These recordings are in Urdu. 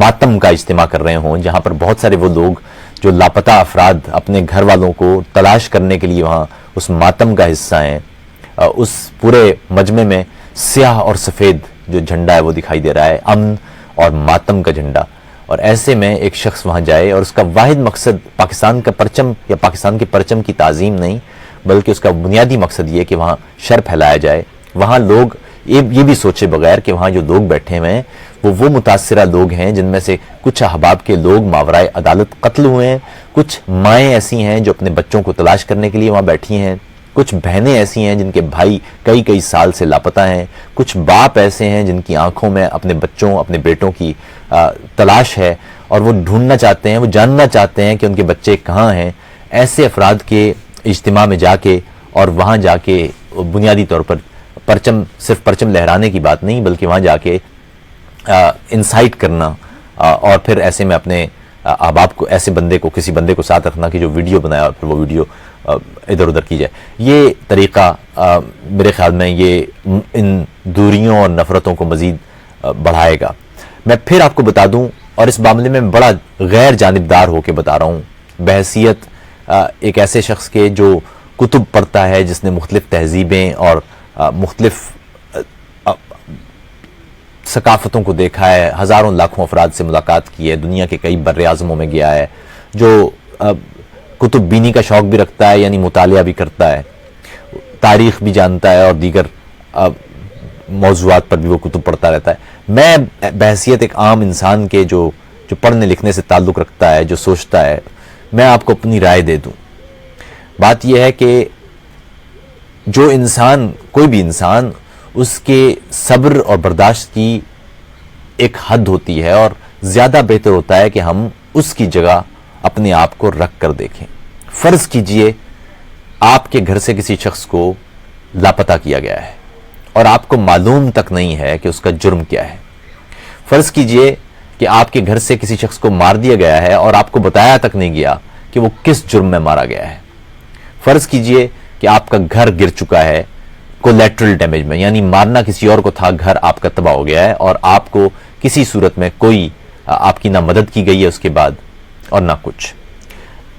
ماتم کا اجتماع کر رہے ہوں جہاں پر بہت سارے وہ لوگ جو لاپتہ افراد اپنے گھر والوں کو تلاش کرنے کے لیے وہاں اس ماتم کا حصہ ہیں، اس پورے مجمع میں سیاہ اور سفید جو جھنڈا ہے وہ دکھائی دے رہا ہے، امن اور ماتم کا جھنڈا، اور ایسے میں ایک شخص وہاں جائے اور اس کا واحد مقصد پاکستان کا پرچم یا پاکستان کے پرچم کی تعظیم نہیں، بلکہ اس کا بنیادی مقصد یہ کہ وہاں شر پھیلایا جائے، وہاں لوگ یہ بھی سوچے بغیر کہ وہاں جو لوگ بیٹھے ہوئے ہیں وہ متاثرہ لوگ ہیں جن میں سے کچھ احباب کے لوگ ماورائے عدالت قتل ہوئے ہیں، کچھ مائیں ایسی ہیں جو اپنے بچوں کو تلاش کرنے کے لیے وہاں بیٹھی ہیں، کچھ بہنیں ایسی ہیں جن کے بھائی کئی سال سے لاپتہ ہیں، کچھ باپ ایسے ہیں جن کی آنکھوں میں اپنے بچوں اپنے بیٹوں کی تلاش ہے اور وہ ڈھونڈنا چاہتے ہیں، وہ جاننا چاہتے ہیں کہ ان کے بچے کہاں ہیں۔ ایسے افراد کے اجتماع میں جا کے اور وہاں جا کے بنیادی طور پر صرف پرچم لہرانے کی بات نہیں بلکہ وہاں جا کے انسائٹ کرنا اور پھر ایسے میں اپنے احباب کو کسی بندے کو ساتھ رکھنا کہ جو ویڈیو بنایا اور پھر وہ ویڈیو ادھر ادھر کی جائے، یہ طریقہ میرے خیال میں یہ ان دوریوں اور نفرتوں کو مزید بڑھائے گا۔ میں پھر آپ کو بتا دوں، اور اس معاملے میں بڑا غیر جانبدار ہو کے بتا رہا ہوں، بحیثیت ایک ایسے شخص کے جو کتب پڑھتا ہے، جس نے مختلف تہذیبیں اور مختلف ثقافتوں کو دیکھا ہے، ہزاروں لاکھوں افراد سے ملاقات کی ہے، دنیا کے کئی بر اعظموں میں گیا ہے، جو کتب بینی کا شوق بھی رکھتا ہے، یعنی مطالعہ بھی کرتا ہے، تاریخ بھی جانتا ہے اور دیگر موضوعات پر بھی وہ کتب پڑھتا رہتا ہے۔ میں بحیثیت ایک عام انسان کے جو پڑھنے لکھنے سے تعلق رکھتا ہے، جو سوچتا ہے، میں آپ کو اپنی رائے دے دوں۔ بات یہ ہے کہ جو انسان، کوئی بھی انسان، اس کے صبر اور برداشت کی ایک حد ہوتی ہے اور زیادہ بہتر ہوتا ہے کہ ہم اس کی جگہ اپنے آپ کو رکھ کر دیکھیں۔ فرض کیجئے آپ کے گھر سے کسی شخص کو لاپتہ کیا گیا ہے اور آپ کو معلوم تک نہیں ہے کہ اس کا جرم کیا ہے۔ فرض کیجئے کہ آپ کے گھر سے کسی شخص کو مار دیا گیا ہے اور آپ کو بتایا تک نہیں گیا کہ وہ کس جرم میں مارا گیا ہے۔ فرض کیجئے کہ آپ کا گھر گر چکا ہے کولیٹرل ڈیمیج میں، یعنی مارنا کسی اور کو تھا، گھر آپ کا تباہ ہو گیا ہے اور آپ کو کسی صورت میں کوئی آپ کی نہ مدد کی گئی ہے اس کے بعد اور نہ کچھ۔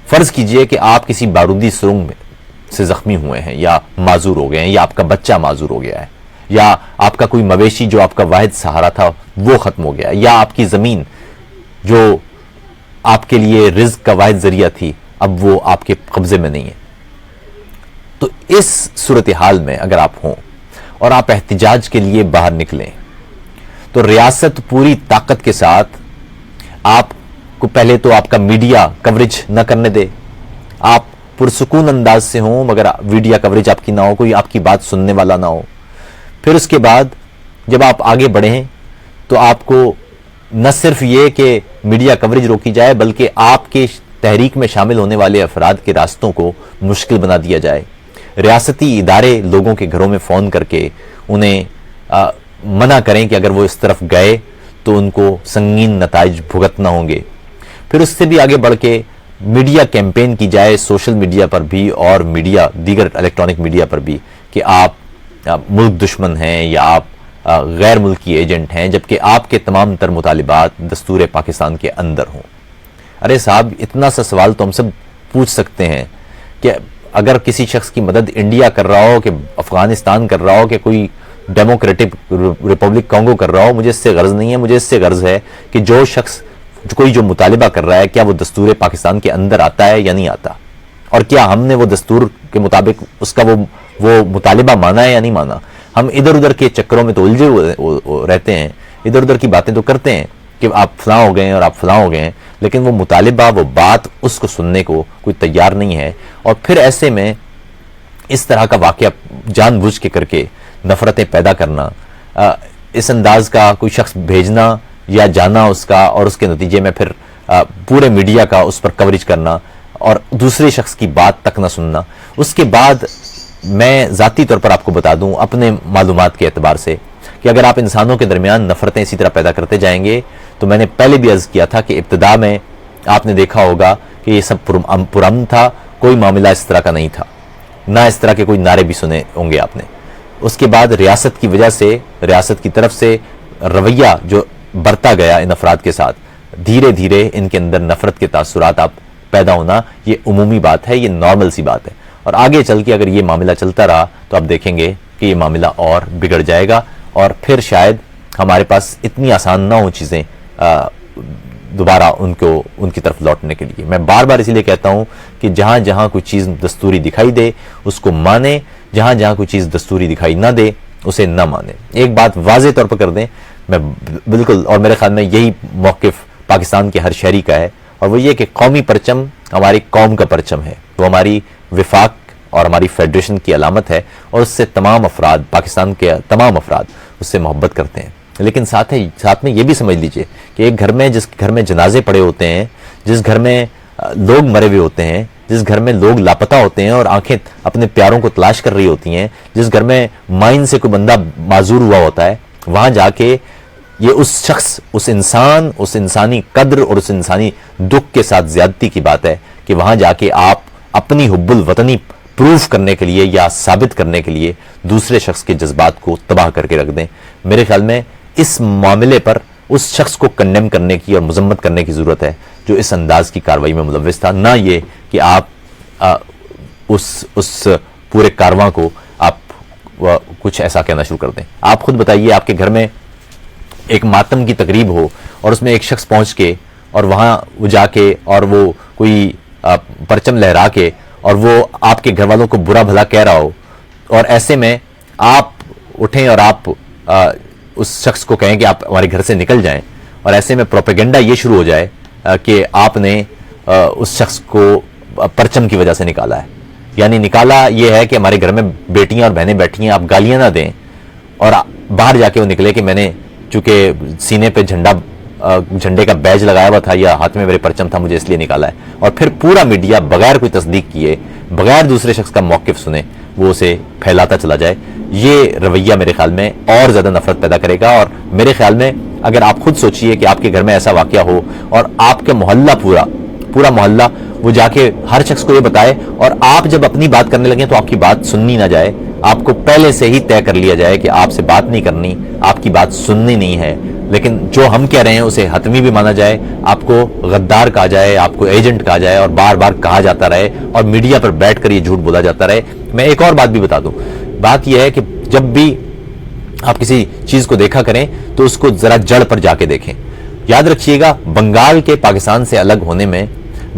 فرض کیجئے کہ آپ کسی بارودی سرنگ سے زخمی ہوئے ہیں یا معذور ہو گئے ہیں، یا آپ کا بچہ معذور ہو گیا ہے، یا آپ کا کوئی مویشی جو آپ کا واحد سہارا تھا وہ ختم ہو گیا، یا آپ کی زمین جو آپ کے لیے رزق کا واحد ذریعہ تھی اب وہ آپ کے قبضے میں نہیں ہے۔ تو اس صورتحال میں اگر آپ ہوں اور آپ احتجاج کے لیے باہر نکلیں تو ریاست پوری طاقت کے ساتھ آپ کو پہلے تو آپ کا میڈیا کوریج نہ کرنے دے، آپ پرسکون انداز سے ہوں مگر میڈیا کوریج آپ کی نہ ہو، کوئی آپ کی بات سننے والا نہ ہو۔ پھر اس کے بعد جب آپ آگے بڑھیں تو آپ کو نہ صرف یہ کہ میڈیا کوریج روکی جائے بلکہ آپ کے تحریک میں شامل ہونے والے افراد کے راستوں کو مشکل بنا دیا جائے۔ ریاستی ادارے لوگوں کے گھروں میں فون کر کے انہیں منع کریں کہ اگر وہ اس طرف گئے تو ان کو سنگین نتائج بھگتنا ہوں گے۔ پھر اس سے بھی آگے بڑھ کے میڈیا کیمپین کی جائے، سوشل میڈیا پر بھی اور دیگر الیکٹرانک میڈیا پر بھی، کہ آپ ملک دشمن ہیں یا آپ غیر ملکی ایجنٹ ہیں، جبکہ آپ کے تمام تر مطالبات دستور پاکستان کے اندر ہوں۔ ارے صاحب، اتنا سا سوال تو ہم سب پوچھ سکتے ہیں کہ اگر کسی شخص کی مدد انڈیا کر رہا ہو، کہ افغانستان کر رہا ہو، کہ کوئی ڈیموکریٹک ریپبلک کانگو کر رہا ہو، مجھے اس سے غرض نہیں ہے، مجھے اس سے غرض ہے کہ جو شخص کوئی جو مطالبہ کر رہا ہے کیا وہ دستور پاکستان کے اندر آتا ہے یا نہیں آتا، اور کیا ہم نے وہ دستور کے مطابق اس کا وہ مطالبہ مانا ہے یا نہیں مانا۔ ہم ادھر ادھر کے چکروں میں تو الجھے ہوئے رہتے ہیں، ادھر ادھر کی باتیں تو کرتے ہیں کہ آپ فلاں ہو گئے ہیں اور آپ فلاں ہو گئے ہیں، لیکن وہ مطالبہ، وہ بات، اس کو سننے کو کوئی تیار نہیں ہے۔ اور پھر ایسے میں اس طرح کا واقعہ جان بوجھ کے کر کے نفرتیں پیدا کرنا، اس انداز کا کوئی شخص بھیجنا یا جانا اس کا، اور اس کے نتیجے میں پھر پورے میڈیا کا اس پر کوریج کرنا اور دوسرے شخص کی بات تک نہ سننا۔ اس کے بعد میں ذاتی طور پر آپ کو بتا دوں اپنے معلومات کے اعتبار سے کہ اگر آپ انسانوں کے درمیان نفرتیں اسی طرح پیدا کرتے جائیں گے تو میں نے پہلے بھی عرض کیا تھا کہ ابتدا میں آپ نے دیکھا ہوگا کہ یہ سب پرامن تھا، کوئی معاملہ اس طرح کا نہیں تھا، نہ اس طرح کے کوئی نعرے بھی سنے ہوں گے آپ نے۔ اس کے بعد ریاست کی وجہ سے، ریاست کی طرف سے رویہ جو برتا گیا ان افراد کے ساتھ، دھیرے دھیرے ان کے اندر نفرت کے تاثرات آپ پیدا ہونا یہ عمومی بات ہے، یہ نارمل سی بات ہے. اور آگے چل کے اگر یہ معاملہ چلتا رہا تو آپ دیکھیں گے کہ یہ معاملہ اور بگڑ جائے گا، اور پھر شاید ہمارے پاس اتنی آسان نہ ہوں چیزیں دوبارہ ان کی طرف لوٹنے کے لیے. میں بار بار اسی لیے کہتا ہوں کہ جہاں جہاں کوئی چیز دستوری دکھائی دے اس کو مانیں، جہاں جہاں کوئی چیز دستوری دکھائی نہ دے اسے نہ مانیں. ایک بات واضح طور پر کر دیں، میں بالکل، اور میرے خیال میں یہی موقف پاکستان کے ہر شہری کا ہے، اور وہ یہ کہ قومی پرچم ہماری قوم کا پرچم ہے، وہ ہماری وفاق اور ہماری فیڈریشن کی علامت ہے، اور اس سے تمام افراد، پاکستان کے تمام افراد اس سے محبت کرتے ہیں. لیکن ساتھ میں یہ بھی سمجھ لیجئے کہ ایک گھر میں، جس گھر میں جنازے پڑے ہوتے ہیں، جس گھر میں لوگ مرے ہوئے ہوتے ہیں، جس گھر میں لوگ لاپتہ ہوتے ہیں اور آنکھیں اپنے پیاروں کو تلاش کر رہی ہوتی ہیں، جس گھر میں مائن سے کوئی بندہ معذور ہوا ہوتا ہے، وہاں جا کے یہ اس شخص، اس انسان، اس انسانی قدر اور اس انسانی دکھ کے ساتھ زیادتی کی بات ہے کہ وہاں جا کے آپ اپنی حب الوطنی پروف کرنے کے لیے یا ثابت کرنے کے لیے دوسرے شخص کے جذبات کو تباہ کر کے رکھ دیں. میرے خیال میں اس معاملے پر اس شخص کو کنڈیم کرنے کی اور مذمت کرنے کی ضرورت ہے جو اس انداز کی کارروائی میں ملوث تھا، نہ یہ کہ آپ اس پورے کارواں کو آپ کچھ ایسا کہنا شروع کر دیں. آپ خود بتائیے، آپ کے گھر میں ایک ماتم کی تقریب ہو اور اس میں ایک شخص پہنچ کے اور وہاں وہ جا کے اور وہ کوئی پرچم لہرا کے اور وہ آپ کے گھر والوں کو برا بھلا کہہ رہا ہو، اور ایسے میں آپ اٹھیں اور آپ اس شخص کو کہیں کہ آپ ہمارے گھر سے نکل جائیں، اور ایسے میں پروپیگنڈا یہ شروع ہو جائے کہ آپ نے اس شخص کو پرچم کی وجہ سے نکالا ہے. یعنی نکالا یہ ہے کہ ہمارے گھر میں بیٹیاں اور بہنیں بیٹھی ہیں، آپ گالیاں نہ دیں، اور باہر جا کے وہ نکلے کہ میں نے چونکہ سینے پہ جھنڈے کا بیج لگایا ہوا تھا یا ہاتھ میں میرے پرچم تھا، مجھے اس لیے نکالا ہے. اور پھر پورا میڈیا بغیر کوئی تصدیق کیے، بغیر دوسرے شخص کا موقف سنے، وہ اسے پھیلاتا چلا جائے. یہ رویہ میرے خیال میں اور زیادہ نفرت پیدا کرے گا. اور میرے خیال میں اگر آپ خود سوچئے کہ آپ کے گھر میں ایسا واقعہ ہو اور آپ کا محلہ پورا محلہ وہ جا کے ہر شخص کو یہ بتائے، اور آپ جب اپنی بات کرنے لگیں تو آپ کی بات سننی نہ جائے، آپ کو پہلے سے ہی طے کر لیا جائے کہ آپ سے بات نہیں کرنی، آپ کی بات سننی نہیں ہے، لیکن جو ہم کہہ رہے ہیں اسے حتمی بھی مانا جائے، آپ کو غدار کہا جائے، آپ کو ایجنٹ کہا جائے، اور بار بار کہا جاتا رہے، اور میڈیا پر بیٹھ کر یہ جھوٹ بولا جاتا رہے. میں ایک اور بات بھی بتا دوں، بات یہ ہے کہ جب بھی آپ کسی چیز کو دیکھا کریں تو اس کو ذرا جڑ پر جا کے دیکھیں. یاد رکھیے گا، بنگال کے پاکستان سے الگ ہونے میں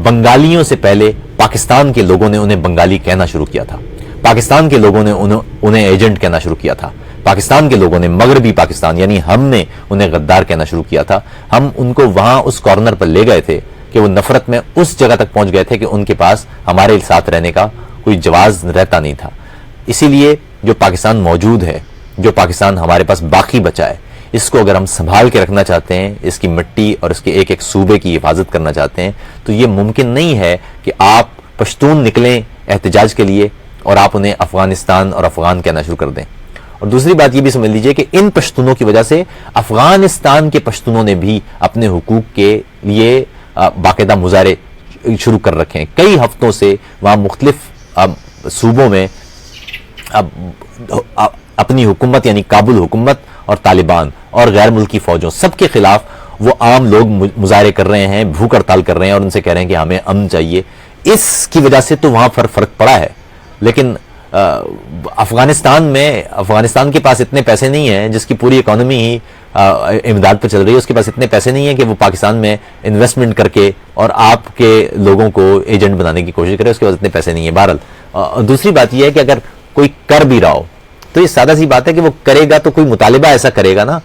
بنگالیوں سے پہلے پاکستان کے لوگوں نے انہیں بنگالی کہنا شروع کیا تھا، پاکستان کے لوگوں نے انہیں ایجنٹ کہنا شروع کیا تھا، پاکستان کے لوگوں نے، مغربی پاکستان یعنی ہم نے انہیں غدار کہنا شروع کیا تھا. ہم ان کو وہاں اس کارنر پر لے گئے تھے کہ وہ نفرت میں اس جگہ تک پہنچ گئے تھے کہ ان کے پاس ہمارے ساتھ رہنے کا کوئی جواز رہتا نہیں تھا. اسی لیے جو پاکستان موجود ہے، جو پاکستان ہمارے پاس باقی بچا ہے، اس کو اگر ہم سنبھال کے رکھنا چاہتے ہیں، اس کی مٹی اور اس کے ایک ایک صوبے کی حفاظت کرنا چاہتے ہیں، تو یہ ممکن نہیں ہے کہ آپ پشتون نکلیں احتجاج کے لیے اور آپ انہیں افغانستان اور افغان کہنا شروع کر دیں. اور دوسری بات یہ بھی سمجھ لیجئے کہ ان پشتونوں کی وجہ سے افغانستان کے پشتونوں نے بھی اپنے حقوق کے لیے باقاعدہ مظاہرے شروع کر رکھے ہیں. کئی ہفتوں سے وہاں مختلف صوبوں میں اپنی حکومت یعنی کابل حکومت اور طالبان اور غیر ملکی فوجوں سب کے خلاف وہ عام لوگ مظاہرے کر رہے ہیں، بھوک ہڑتال کر رہے ہیں، اور ان سے کہہ رہے ہیں کہ ہمیں امن چاہیے. اس کی وجہ سے تو وہاں فرق پڑا ہے. لیکن افغانستان کے پاس اتنے پیسے نہیں ہیں، جس کی پوری اکانومی ہی امداد پہ چل رہی ہے، اس کے پاس اتنے پیسے نہیں ہیں کہ وہ پاکستان میں انویسٹمنٹ کر کے اور آپ کے لوگوں کو ایجنٹ بنانے کی کوشش کرے، اس کے پاس اتنے پیسے نہیں ہیں. بہرحال دوسری بات یہ ہے کہ اگر کوئی کر بھی رہا ہو تو یہ سادہ سی بات ہے کہ وہ کرے گا تو کوئی مطالبہ ایسا کرے گا نا،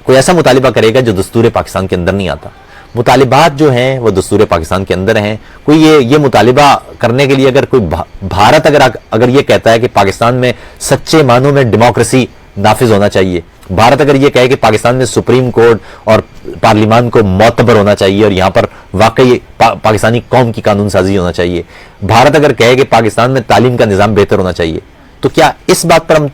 کوئی ایسا مطالبہ کرے گا جو دستور پاکستان کے اندر نہیں آتا. مطالبات جو ہیں وہ دستور پاکستان کے اندر ہیں. کوئی یہ مطالبہ کرنے کے لیے اگر کوئی بھارت اگر یہ کہتا ہے کہ پاکستان میں سچے معنوں میں ڈیموکریسی نافذ ہونا چاہیے، بھارت اگر یہ کہے کہ پاکستان میں سپریم کورٹ اور پارلیمان کو معتبر ہونا چاہیے اور یہاں پر واقعی پاکستانی قوم کی قانون سازی ہونا چاہیے، بھارت اگر کہے کہ پاکستان میں تعلیم کا نظام بہتر ہونا چاہیے، تو کیا اس بات پر ہم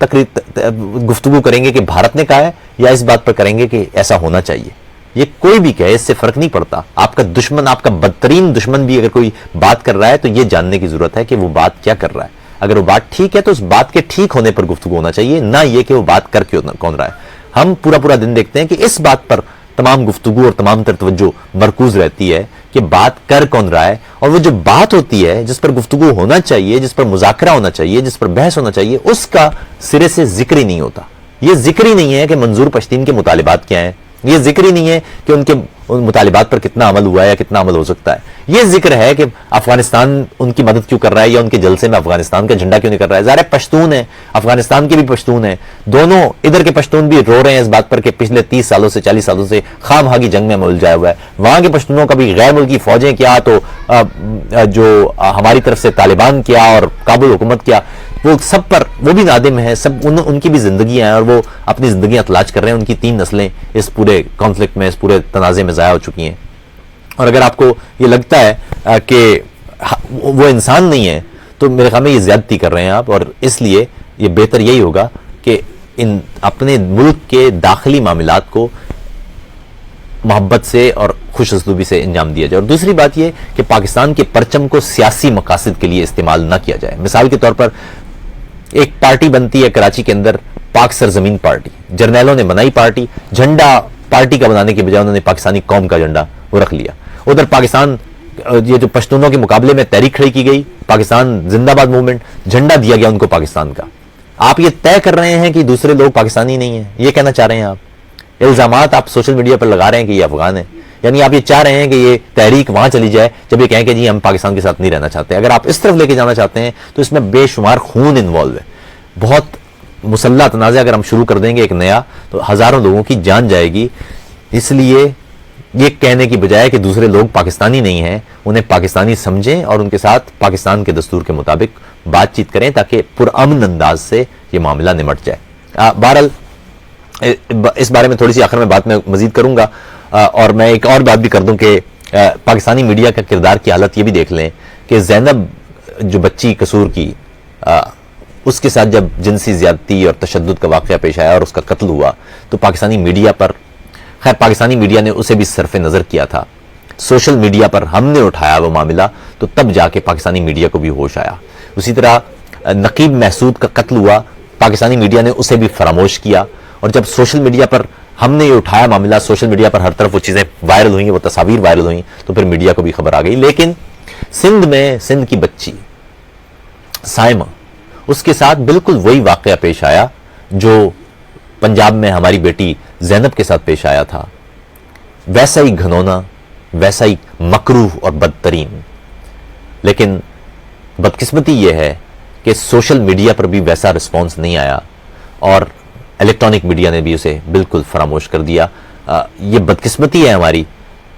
گفتگو کریں گے کہ بھارت نے کہا ہے، یا اس بات پر کریں گے کہ ایسا ہونا چاہیے؟ یہ کوئی بھی کہے، اس سے فرق نہیں پڑتا. آپ کا دشمن، آپ کا بدترین دشمن بھی اگر کوئی بات کر رہا ہے تو یہ جاننے کی ضرورت ہے کہ وہ بات کیا کر رہا ہے. اگر وہ بات ٹھیک ہے تو اس بات کے ٹھیک ہونے پر گفتگو ہونا چاہیے، نہ یہ کہ وہ بات کر کیوں کون رہا ہے. ہم پورا پورا دن دیکھتے ہیں کہ اس بات پر تمام گفتگو اور تمام تر توجہ مرکوز رہتی ہے کہ بات کر کون رہا ہے، اور وہ جو بات ہوتی ہے جس پر گفتگو ہونا چاہیے، جس پر مذاکرہ ہونا چاہیے، جس پر بحث ہونا چاہیے، اس کا سرے سے ذکر ہی نہیں ہوتا۔ یہ ذکر ہی نہیں ہے کہ منظور پشتین کے مطالبات کیا ہیں، یہ ذکر ہی نہیں ہے کہ ان کے مطالبات پر کتنا عمل ہوا ہے یا کتنا عمل ہو سکتا ہے۔ یہ ذکر ہے کہ افغانستان ان کی مدد کیوں کر رہا ہے یا ان کے جلسے میں افغانستان کا جھنڈا کیوں نہیں کر رہا ہے۔ ظاہر ہے پشتون ہیں، افغانستان کے بھی پشتون ہیں، دونوں ادھر کے پشتون بھی رو رہے ہیں اس بات پر کہ پچھلے 30 سالوں سے 40 سالوں سے خواہ مخواہ کی جنگ میں الجھا ہوا ہے۔ وہاں کے پشتونوں کا بھی غیر ملکی فوجیں کیا تو جو ہماری طرف سے طالبان کیا اور کابل حکومت کیا، وہ سب پر وہ بھی نادم ہے، سب ان کی بھی زندگیاں ہیں اور وہ اپنی زندگیاں تلاش کر رہے ہیں۔ ان کی 3 نسلیں اس پورے کانفلکٹ میں، اس پورے تنازع میں ضائع ہو چکی ہیں۔ اور اگر آپ کو یہ لگتا ہے کہ وہ انسان نہیں ہے تو میرے خیال میں یہ زیادتی کر رہے ہیں آپ، اور اس لیے یہ بہتر یہی ہوگا کہ ان اپنے ملک کے داخلی معاملات کو محبت سے اور خوش اسلوبی سے انجام دیا جائے۔ اور دوسری بات یہ کہ پاکستان کے پرچم کو سیاسی مقاصد کے لیے استعمال نہ کیا جائے۔ مثال کے طور پر ایک پارٹی بنتی ہے کراچی کے اندر، پاک سرزمین پارٹی، جرنیلوں نے بنائی پارٹی، جھنڈا پارٹی کا بنانے کے بجائے انہوں نے پاکستانی قوم کا جھنڈا وہ رکھ لیا۔ ادھر پاکستان یہ جو پشتونوں کے مقابلے میں تحریک کھڑی کی گئی، پاکستان زندہ باد موومنٹ، جھنڈا دیا گیا ان کو پاکستان کا۔ آپ یہ طے کر رہے ہیں کہ دوسرے لوگ پاکستانی نہیں ہیں، یہ کہنا چاہ رہے ہیں آپ، الزامات آپ سوشل میڈیا پر لگا رہے ہیں کہ یہ افغان ہے، یعنی آپ یہ چاہ رہے ہیں کہ یہ تحریک وہاں چلی جائے جب یہ کہیں کہ جی ہم پاکستان کے ساتھ نہیں رہنا چاہتے۔ اگر آپ اس طرف لے کے جانا چاہتے ہیں تو اس میں بے شمار خون انوالو ہے، بہت مسلح تنازع اگر ہم شروع کر دیں گے ایک نیا تو ہزاروں لوگوں کی جان جائے گی۔ اس لیے یہ کہنے کی بجائے کہ دوسرے لوگ پاکستانی نہیں ہیں، انہیں پاکستانی سمجھیں اور ان کے ساتھ پاکستان کے دستور کے مطابق بات چیت کریں تاکہ پرامن انداز سے یہ معاملہ نمٹ جائے۔ بہرحال اس بارے میں تھوڑی سی آخر میں بات میں مزید کروں گا، اور میں ایک اور بات بھی کر دوں کہ پاکستانی میڈیا کا کردار کی حالت یہ بھی دیکھ لیں کہ زینب جو بچی قصور کی، اس کے ساتھ جب جنسی زیادتی اور تشدد کا واقعہ پیش آیا اور اس کا قتل ہوا تو پاکستانی میڈیا پر، خیر پاکستانی میڈیا نے اسے بھی صرف نظر کیا تھا، سوشل میڈیا پر ہم نے اٹھایا وہ معاملہ تو تب جا کے پاکستانی میڈیا کو بھی ہوش آیا۔ اسی طرح نقیب محسود کا قتل ہوا، پاکستانی میڈیا نے اسے بھی فراموش کیا، اور جب سوشل میڈیا پر ہم نے یہ اٹھایا معاملہ، سوشل میڈیا پر ہر طرف وہ چیزیں وائرل ہوئیں، وہ تصاویر وائرل ہوئیں تو پھر میڈیا کو بھی خبر آ گئی۔ لیکن سندھ میں سندھ کی بچی سائمہ، اس کے ساتھ بالکل وہی واقعہ پیش آیا جو پنجاب میں ہماری بیٹی زینب کے ساتھ پیش آیا تھا، ویسا ہی گھنونا، ویسا ہی مکروہ اور بدترین۔ لیکن بدقسمتی یہ ہے کہ سوشل میڈیا پر بھی ویسا رسپانس نہیں آیا اور الیکٹرانک میڈیا نے بھی اسے بالکل فراموش کر دیا۔ یہ بدقسمتی ہے ہماری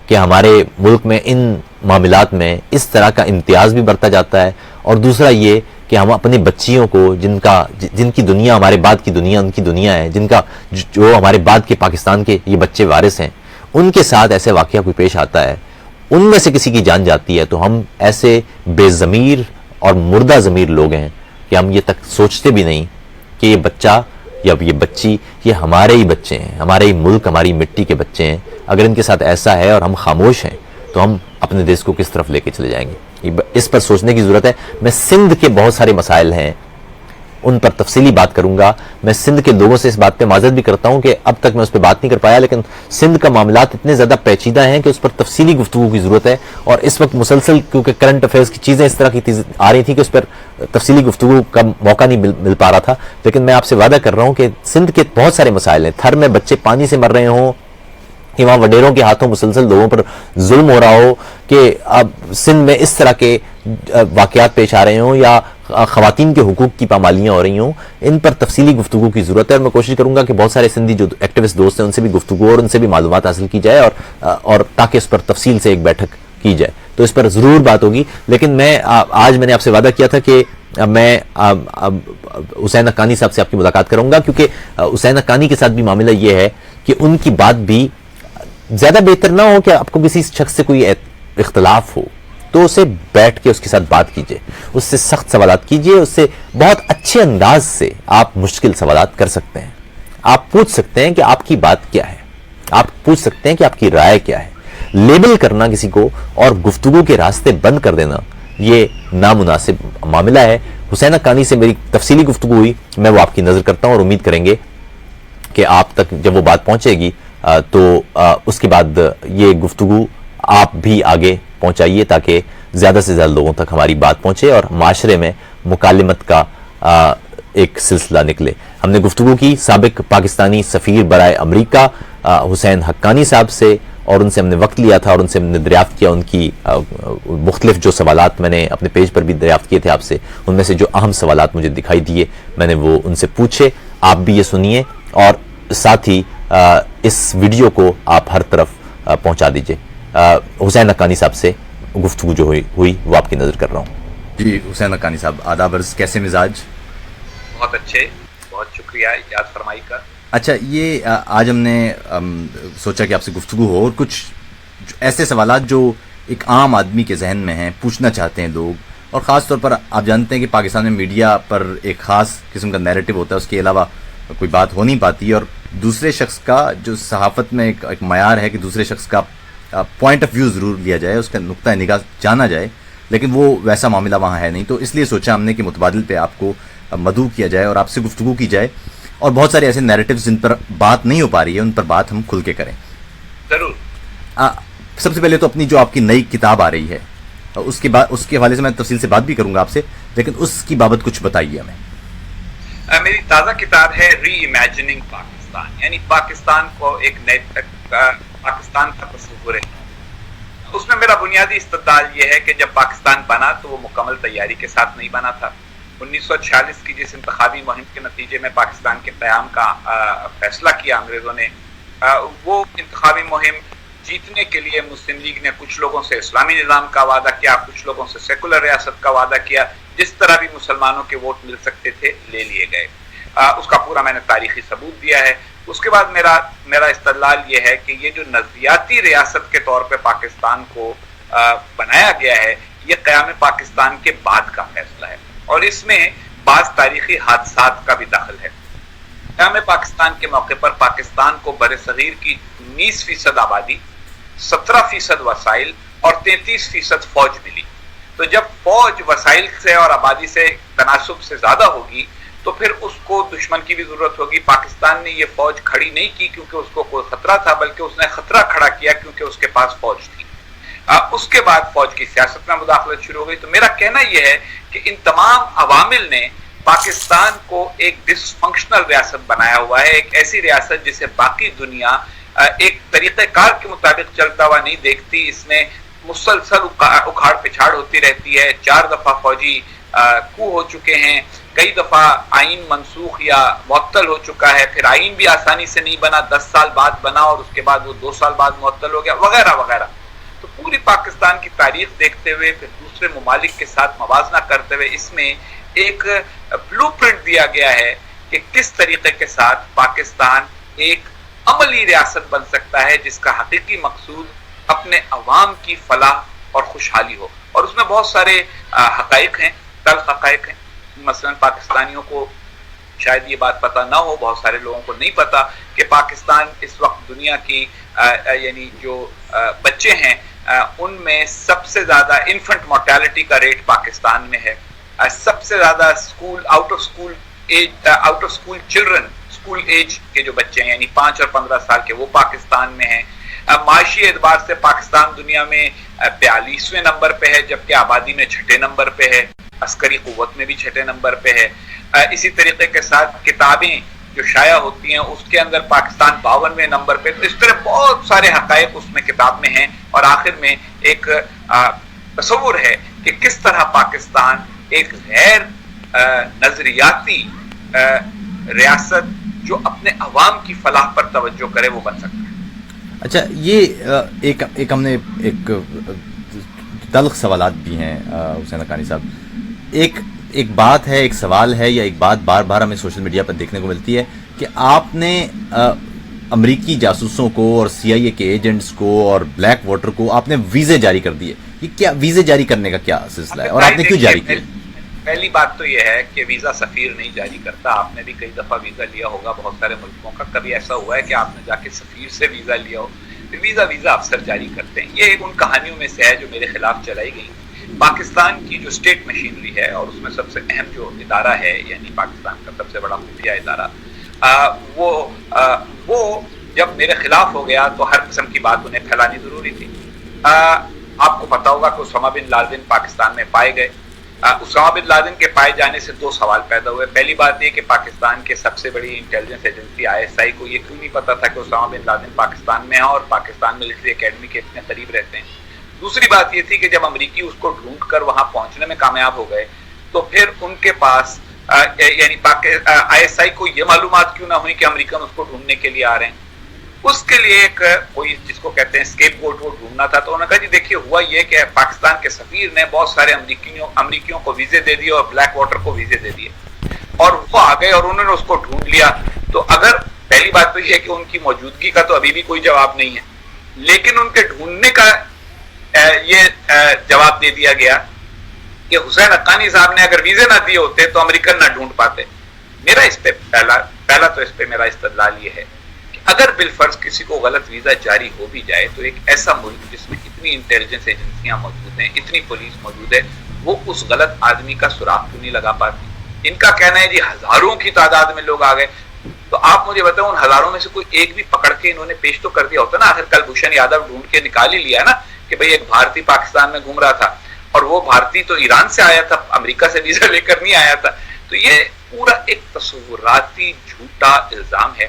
کہ ہمارے ملک میں ان معاملات میں اس طرح کا امتیاز بھی برتا جاتا ہے، اور دوسرا یہ کہ ہم اپنے بچیوں کو جن کی دنیا ہمارے بعد کی دنیا ان کی دنیا ہے، جو ہمارے بعد کے پاکستان کے یہ بچے وارث ہیں، ان کے ساتھ ایسے واقعہ کوئی پیش آتا ہے، ان میں سے کسی کی جان جاتی ہے تو ہم ایسے بے ضمیر اور مردہ ضمیر لوگ ہیں کہ ہم یہ تک سوچتے بھی نہیں کہ یہ بچہ یا یہ بچی یہ ہمارے ہی بچے ہیں، ہمارے ہی ملک ہماری مٹی کے بچے ہیں۔ اگر ان کے ساتھ ایسا ہے اور ہم خاموش ہیں تو ہم اپنے دیش کو کس طرف لے کے چلے جائیں گے، اس پر سوچنے کی ضرورت ہے۔ میں سندھ کے بہت سارے مسائل ہیں ان پر تفصیلی بات کروں گا، میں سندھ کے لوگوں سے اس بات پہ معذرت بھی کرتا ہوں کہ اب تک میں اس پہ بات نہیں کر پایا، لیکن سندھ کا معاملات اتنے زیادہ پیچیدہ ہیں کہ اس پر تفصیلی گفتگو کی ضرورت ہے، اور اس وقت مسلسل کیونکہ کرنٹ افیئرز کی چیزیں اس طرح کی آ رہی تھیں کہ اس پر تفصیلی گفتگو کا موقع نہیں مل پا رہا تھا۔ لیکن میں آپ سے وعدہ کر رہا ہوں کہ سندھ کے بہت سارے مسائل ہیں، تھر میں بچے پانی سے مر رہے ہوں، کہ وہاں وڈیروں کے ہاتھوں مسلسل لوگوں پر ظلم ہو رہا ہو، کہ اب سندھ میں اس طرح کے واقعات پیش آ رہے ہوں یا خواتین کے حقوق کی پامالیاں ہو رہی ہوں، ان پر تفصیلی گفتگو کی ضرورت ہے۔ اور میں کوشش کروں گا کہ بہت سارے سندھی جو ایکٹیوسٹ دوست ہیں ان سے بھی گفتگو اور ان سے بھی معلومات حاصل کی جائے، اور تاکہ اس پر تفصیل سے ایک بیٹھک کی جائے، تو اس پر ضرور بات ہوگی۔ لیکن آج میں نے آپ سے وعدہ کیا تھا کہ میں حسین حقانی صاحب سے آپ کی ملاقات کروں گا، کیونکہ حسین حقانی کے ساتھ بھی معاملہ یہ ہے کہ ان کی بات بھی زیادہ بہتر نہ ہو کہ آپ کو کسی شخص سے کوئی اختلاف ہو تو اسے بیٹھ کے اس کے ساتھ بات کیجئے، اس سے سخت سوالات کیجئے، اس سے بہت اچھے انداز سے آپ مشکل سوالات کر سکتے ہیں، آپ پوچھ سکتے ہیں کہ آپ کی بات کیا ہے، آپ پوچھ سکتے ہیں کہ آپ کی رائے کیا ہے۔ لیبل کرنا کسی کو اور گفتگو کے راستے بند کر دینا یہ نامناسب معاملہ ہے۔ حسین حقانی سے میری تفصیلی گفتگو ہوئی، میں وہ آپ کی نظر کرتا ہوں اور امید کریں گے کہ آپ تک جب وہ بات پہنچے گی تو اس کے بعد یہ گفتگو آپ بھی آگے پہنچائیے تاکہ زیادہ سے زیادہ لوگوں تک ہماری بات پہنچے اور معاشرے میں مکالمت کا ایک سلسلہ نکلے. ہم نے گفتگو کی سابق پاکستانی سفیر برائے امریکہ حسین حقانی صاحب سے, اور ان سے ہم نے وقت لیا تھا اور ان سے ہم نے دریافت کیا ان کی مختلف جو سوالات میں نے اپنے پیج پر بھی دریافت کیے تھے آپ سے, ان میں سے جو اہم سوالات مجھے دکھائی دیے میں نے وہ ان سے پوچھے. آپ بھی یہ سنیے اور ساتھ ہی اس ویڈیو کو آپ ہر طرف پہنچا دیجئے. حسین حقانی صاحب سے گفتگو جو ہوئی وہ آپ کی نظر کر رہا ہوں. جی حسین حقانی صاحب, آداب عرض, کیسے مزاج؟ بہت اچھے, بہت شکریہ یاد فرمائی کا. اچھا, یہ آج ہم نے سوچا کہ آپ سے گفتگو ہو اور کچھ ایسے سوالات جو ایک عام آدمی کے ذہن میں ہیں, پوچھنا چاہتے ہیں لوگ, اور خاص طور پر آپ جانتے ہیں کہ پاکستان میں میڈیا پر ایک خاص قسم کا نیریٹو ہوتا ہے, اس کے علاوہ کوئی بات ہو نہیں پاتی, اور دوسرے شخص کا جو صحافت میں ایک معیار ہے کہ دوسرے شخص کا پوائنٹ آف ویو ضرور لیا جائے, اس کا نقطہ نگاہ جانا جائے, لیکن وہ ویسا معاملہ وہاں ہے نہیں. تو اس لیے سوچا ہم نے کہ متبادل پہ آپ کو مدعو کیا جائے اور آپ سے گفتگو کی جائے, اور بہت سارے ایسے نیریٹوز جن پر بات نہیں ہو پا رہی ہے ان پر بات ہم کھل کے کریں. ضرور. سب سے پہلے تو اپنی جو آپ کی نئی کتاب آ رہی ہے اس کے حوالے سے میں تفصیل سے بات بھی کروں گا آپ سے, لیکن اس کی بابت کچھ بتائیے ہمیں. میری تازہ کتاب ہے ری امیجننگ پاکستان, یعنی پاکستان کو ایک نئے پاکستان کا تصور ہے. اس میں میرا بنیادی استدلال یہ ہے کہ جب پاکستان بنا تو وہ مکمل تیاری کے ساتھ نہیں بنا تھا. 1946 کی جس انتخابی مہم کے نتیجے میں پاکستان کے قیام کا فیصلہ کیا انگریزوں نے, وہ انتخابی مہم جیتنے کے لیے مسلم لیگ نے کچھ لوگوں سے اسلامی نظام کا وعدہ کیا, کچھ لوگوں سے سیکولر ریاست کا وعدہ کیا, جس طرح بھی مسلمانوں کے ووٹ مل سکتے تھے لے لیے گئے. اس کا پورا میں نے تاریخی ثبوت دیا ہے. اس کے بعد میرا استدلال یہ ہے کہ یہ جو نظریاتی ریاست کے طور پہ پاکستان کو بنایا گیا ہے, یہ قیام پاکستان کے بعد کا فیصلہ ہے, اور اس میں بعض تاریخی حادثات کا بھی دخل ہے. قیام پاکستان کے موقع پر پاکستان کو بر صغیر کی 19% آبادی, 17% وسائل اور 33% فوج ملی. تو جب فوج وسائل سے اور آبادی سے تناسب سے زیادہ ہوگی تو پھر اس کو دشمن کی بھی ضرورت ہوگی. پاکستان نے یہ فوج کھڑی نہیں کی کیونکہ اس کو کوئی خطرہ تھا, بلکہ اس نے خطرہ کھڑا کیا کیونکہ اس کے پاس فوج تھی. اس کے بعد فوج کی سیاست میں مداخلت شروع ہو گئی. تو میرا کہنا یہ ہے کہ ان تمام عوامل نے پاکستان کو ایک ڈس فنکشنل ریاست بنایا ہوا ہے, ایک ایسی ریاست جسے باقی دنیا ایک طریقہ کار کے مطابق چلتا ہوا نہیں دیکھتی. اس میں مسلسل اکھاڑ پچھاڑ ہوتی رہتی ہے. 4 دفعہ فوجی کو ہو چکے ہیں, کئی دفعہ آئین منسوخ یا معطل ہو چکا ہے, پھر آئین بھی آسانی سے نہیں بنا, 10 سال بعد بنا اور اس کے بعد وہ 2 سال بعد معطل ہو گیا, وغیرہ وغیرہ. تو پوری پاکستان کی تاریخ دیکھتے ہوئے, پھر دوسرے ممالک کے ساتھ موازنہ کرتے ہوئے, اس میں ایک بلو پرنٹ دیا گیا ہے کہ کس طریقے کے ساتھ پاکستان ایک عملی ریاست بن سکتا ہے جس کا حقیقی مقصود اپنے عوام کی فلاح اور خوشحالی ہو. اور اس میں بہت سارے حقائق ہیں, تلخ حقائق ہیں. مثلا پاکستانیوں کو شاید یہ بات پتہ نہ ہو, بہت سارے لوگوں کو نہیں پتا کہ پاکستان اس وقت دنیا کی یعنی جو بچے ہیں ان میں سب سے زیادہ انفنٹ مورٹیلٹی کا ریٹ پاکستان میں ہے. سب سے زیادہ out of school children, school age کے جو بچے ہیں یعنی 5 اور 15 سال کے, وہ پاکستان میں ہیں. معاشی اعتبار سے پاکستان دنیا میں 42ویں نمبر پہ ہے, جبکہ آبادی میں 6 نمبر پہ ہے, عسکری قوت میں بھی 6 نمبر پہ ہے. اسی طریقے کے ساتھ کتابیں جو شائع ہوتی ہیں اس کے اندر پاکستان 52ویں نمبر پہ. تو اس طرح بہت سارے حقائق اس میں کتاب میں ہیں, اور آخر میں ایک تصور ہے کہ کس طرح پاکستان ایک غیر نظریاتی ریاست جو اپنے عوام کی فلاح پر توجہ کرے وہ بن سکتا ہے. اچھا, یہ ایک ہم نے ایک تلخ سوالات بھی ہیں حسین حقانی صاحب. ایک بات ہے, ایک سوال ہے, یا ایک بات بار بار ہمیں سوشل میڈیا پر دیکھنے کو ملتی ہے کہ آپ نے امریکی جاسوسوں کو اور CIA کے ایجنٹس کو اور بلیک واٹر کو آپ نے ویزے جاری کر دیے. یہ کیا ویزے جاری کرنے کا کیا سلسلہ ہے, اور آپ نے کیوں جاری کیا؟ پہلی بات تو یہ ہے کہ ویزا سفیر نہیں جاری کرتا. آپ نے بھی کئی دفعہ ویزا لیا ہوگا بہت سارے ملکوں کا. کبھی ایسا ہوا ہے کہ آپ نے جا کے سفیر سے ویزا لیا ہو؟ ویزا افسر جاری کرتے ہیں. یہ ان کہانیوں میں سے ہے جو میرے خلاف چلائی گئی. پاکستان کی جو اسٹیٹ مشینری ہے اور اس میں سب سے اہم جو ادارہ ہے یعنی پاکستان کا سب سے بڑا خفیہ ادارہ, وہ جب میرے خلاف ہو گیا تو ہر قسم کی بات انہیں پھیلانی ضروری تھی. آپ کو پتا ہوگا کہ اسامہ بن لادن پاکستان میں پائے گئے. اسامہ بن لادن کے پائے جانے سے دو سوال پیدا ہوئے. پہلی بات یہ کہ پاکستان کے سب سے بڑی انٹیلیجنس ایجنسی ISI کو یہ کیوں نہیں پتا تھا کہ اسامہ بن لادن پاکستان میں ہے اور پاکستان ملٹری اکیڈمی کے اتنے قریب رہتے ہیں. دوسری بات یہ تھی کہ جب امریکی اس کو ڈھونڈ کر وہاں پہنچنے میں کامیاب ہو گئے تو پھر ان کے پاس یعنی ISI کو یہ معلومات کیوں نہ ہوئی کہ امریکن اس کو ڈھونڈنے کے لیے آ رہے ہیں. اس کے لیے ایک کوئی جس کو کہتے ہیں اسکیپ گوٹ وہ ڈھونڈنا تھا. تو انہوں نے کہا جی دیکھیے ہوا یہ کہ پاکستان کے سفیر نے بہت سارے امریکیوں کو ویزے دے دیے اور بلیک واٹر کو ویزے دے دیے اور وہ آ گئے اور انہوں نے اس کو ڈھونڈ لیا. تو اگر پہلی بات تو یہ ہے کہ ان کی موجودگی کا تو ابھی بھی کوئی جواب نہیں ہے, لیکن ان کے ڈھونڈنے کا یہ جواب دے دیا گیا کہ حسین حقانی صاحب نے اگر ویزے نہ دیے ہوتے تو امریکن نہ ڈھونڈ پاتے. میرا اس پہ پہلا تو اس پہ میرا استدلال یہ ہے کہ اگر بالفرض کسی کو غلط ویزا جاری ہو بھی جائے تو ایک ایسا ملک جس میں اتنی انٹیلیجنس ایجنسیاں موجود ہیں, اتنی پولیس موجود ہے, وہ اس غلط آدمی کا سراغ کیوں نہیں لگا پاتی. ان کا کہنا ہے جی ہزاروں کی تعداد میں لوگ آ گئے. تو آپ مجھے بتائیں ان ہزاروں میں سے کوئی ایک بھی پکڑ کے انہوں نے پیش تو کر دیا ہوتا نا. آخر کل بھوشن یادو ڈھونڈ کے نکال ہی لیا نا کہ بھئی ایک بھارتی پاکستان میں گھوم رہا تھا اور وہ بھارتی تو ایران سے آیا تھا, امریکہ سے ویزا لے کر نہیں آیا تھا. تو یہ پورا ایک تصوراتی جھوٹا الزام ہے.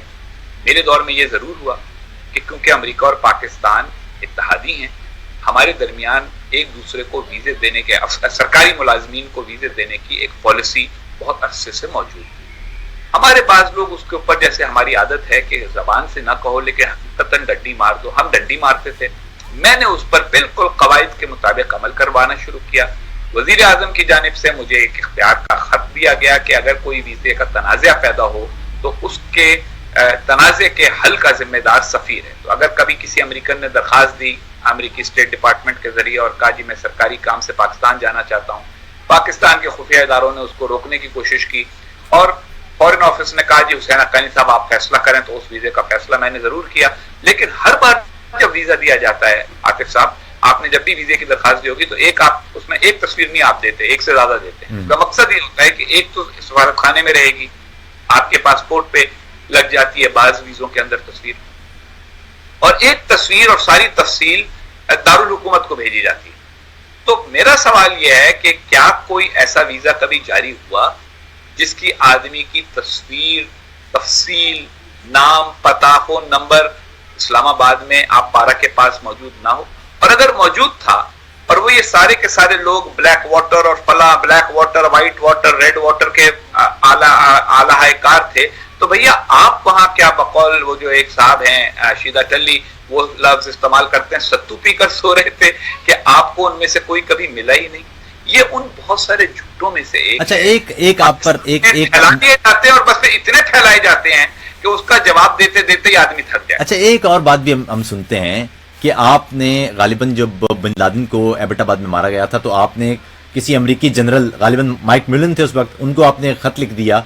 میرے دور میں یہ ضرور ہوا کہ کیونکہ امریکہ اور پاکستان اتحادی ہیں, ہمارے درمیان ایک دوسرے کو ویزے دینے کے سرکاری ملازمین کو ویزے دینے کی ایک پالیسی بہت عرصے سے موجود ہے. ہمارے بعض لوگ اس کے اوپر جیسے ہماری عادت ہے کہ زبان سے نہ کہو لیکن حقیقتاً ڈنڈی مار دو, ہم ڈنڈی مارتے تھے. میں نے اس پر بالکل قواعد کے مطابق عمل کروانا شروع کیا. وزیر اعظم کی جانب سے مجھے ایک اختیار کا خط دیا گیا کہ اگر کوئی ویزے کا تنازع پیدا ہو تو اس کے تنازع کے حل کا ذمہ دار سفیر ہے. تو اگر کبھی کسی امریکن نے درخواست دی امریکی اسٹیٹ ڈپارٹمنٹ کے ذریعے اور کہا جی میں سرکاری کام سے پاکستان جانا چاہتا ہوں, پاکستان کے خفیہ اداروں نے اس کو روکنے کی کوشش کی اور فورن آفس نے کہا جی حسین حقانی صاحب آپ فیصلہ کریں. تو اس ویزے کا فیصلہ میں نے ضرور کیا, لیکن ہر بار جب ویزا دیا جاتا ہے عاطف صاحب, آپ نے جب بھی ویزے کی درخواست دی ہوگی تو ایک آپ اس میں ایک تصویر نہیں آپ دیتے, ایک سے زیادہ دیتے ہیں. اس کا مقصد یہ ہوتا ہے کہ ایک تو سفارت خانے میں رہے گی, آپ کے پاسپورٹ پہ لگ جاتی ہے بعض ویزوں کے اندر تصویر, اور ایک تصویر اور ساری تفصیل دارالحکومت کو بھیجی جاتی ہے. تو میرا سوال یہ ہے کہ کیا کوئی ایسا ویزا کبھی جاری ہوا جس کی آدمی کی تصویر, تفصیل, نام, پتہ, فون نمبر اسلام آباد میں آپ پارا کے پاس موجود نہ ہو؟ اور اگر موجود تھا اور وہ یہ سارے کے سارے لوگ بلیک واٹر اور فلاں black water, white water, red water کے اعلی کار تھے, تو بھیا آپ وہاں کیا بقول وہ جو ایک صاحب ہیں شیدہ ٹلی وہ لفظ استعمال کرتے ہیں ستو پی کر سو رہے تھے کہ آپ کو ان میں سے کوئی کبھی ملا ہی نہیں؟ یہ ان بہت سارے جھوٹوں میں سے ایک. اچھا ایک آپ پر ایک پھیلائے جاتے ہیں اور بس اتنے پھیلائے جاتے ہیں کہ اس کا جواب دیتے دیتے ہی آدمی تھک جائے. اچھا ایک اور بات بھی ہم سنتے ہیں کہ آپ نے غالباً جب بن لادن کو ایبٹ آباد میں مارا گیا تھا تو آپ نے کسی امریکی جنرل غالباً مائک ملن تھے اس وقت, ان کو آپ نے خط لکھ دیا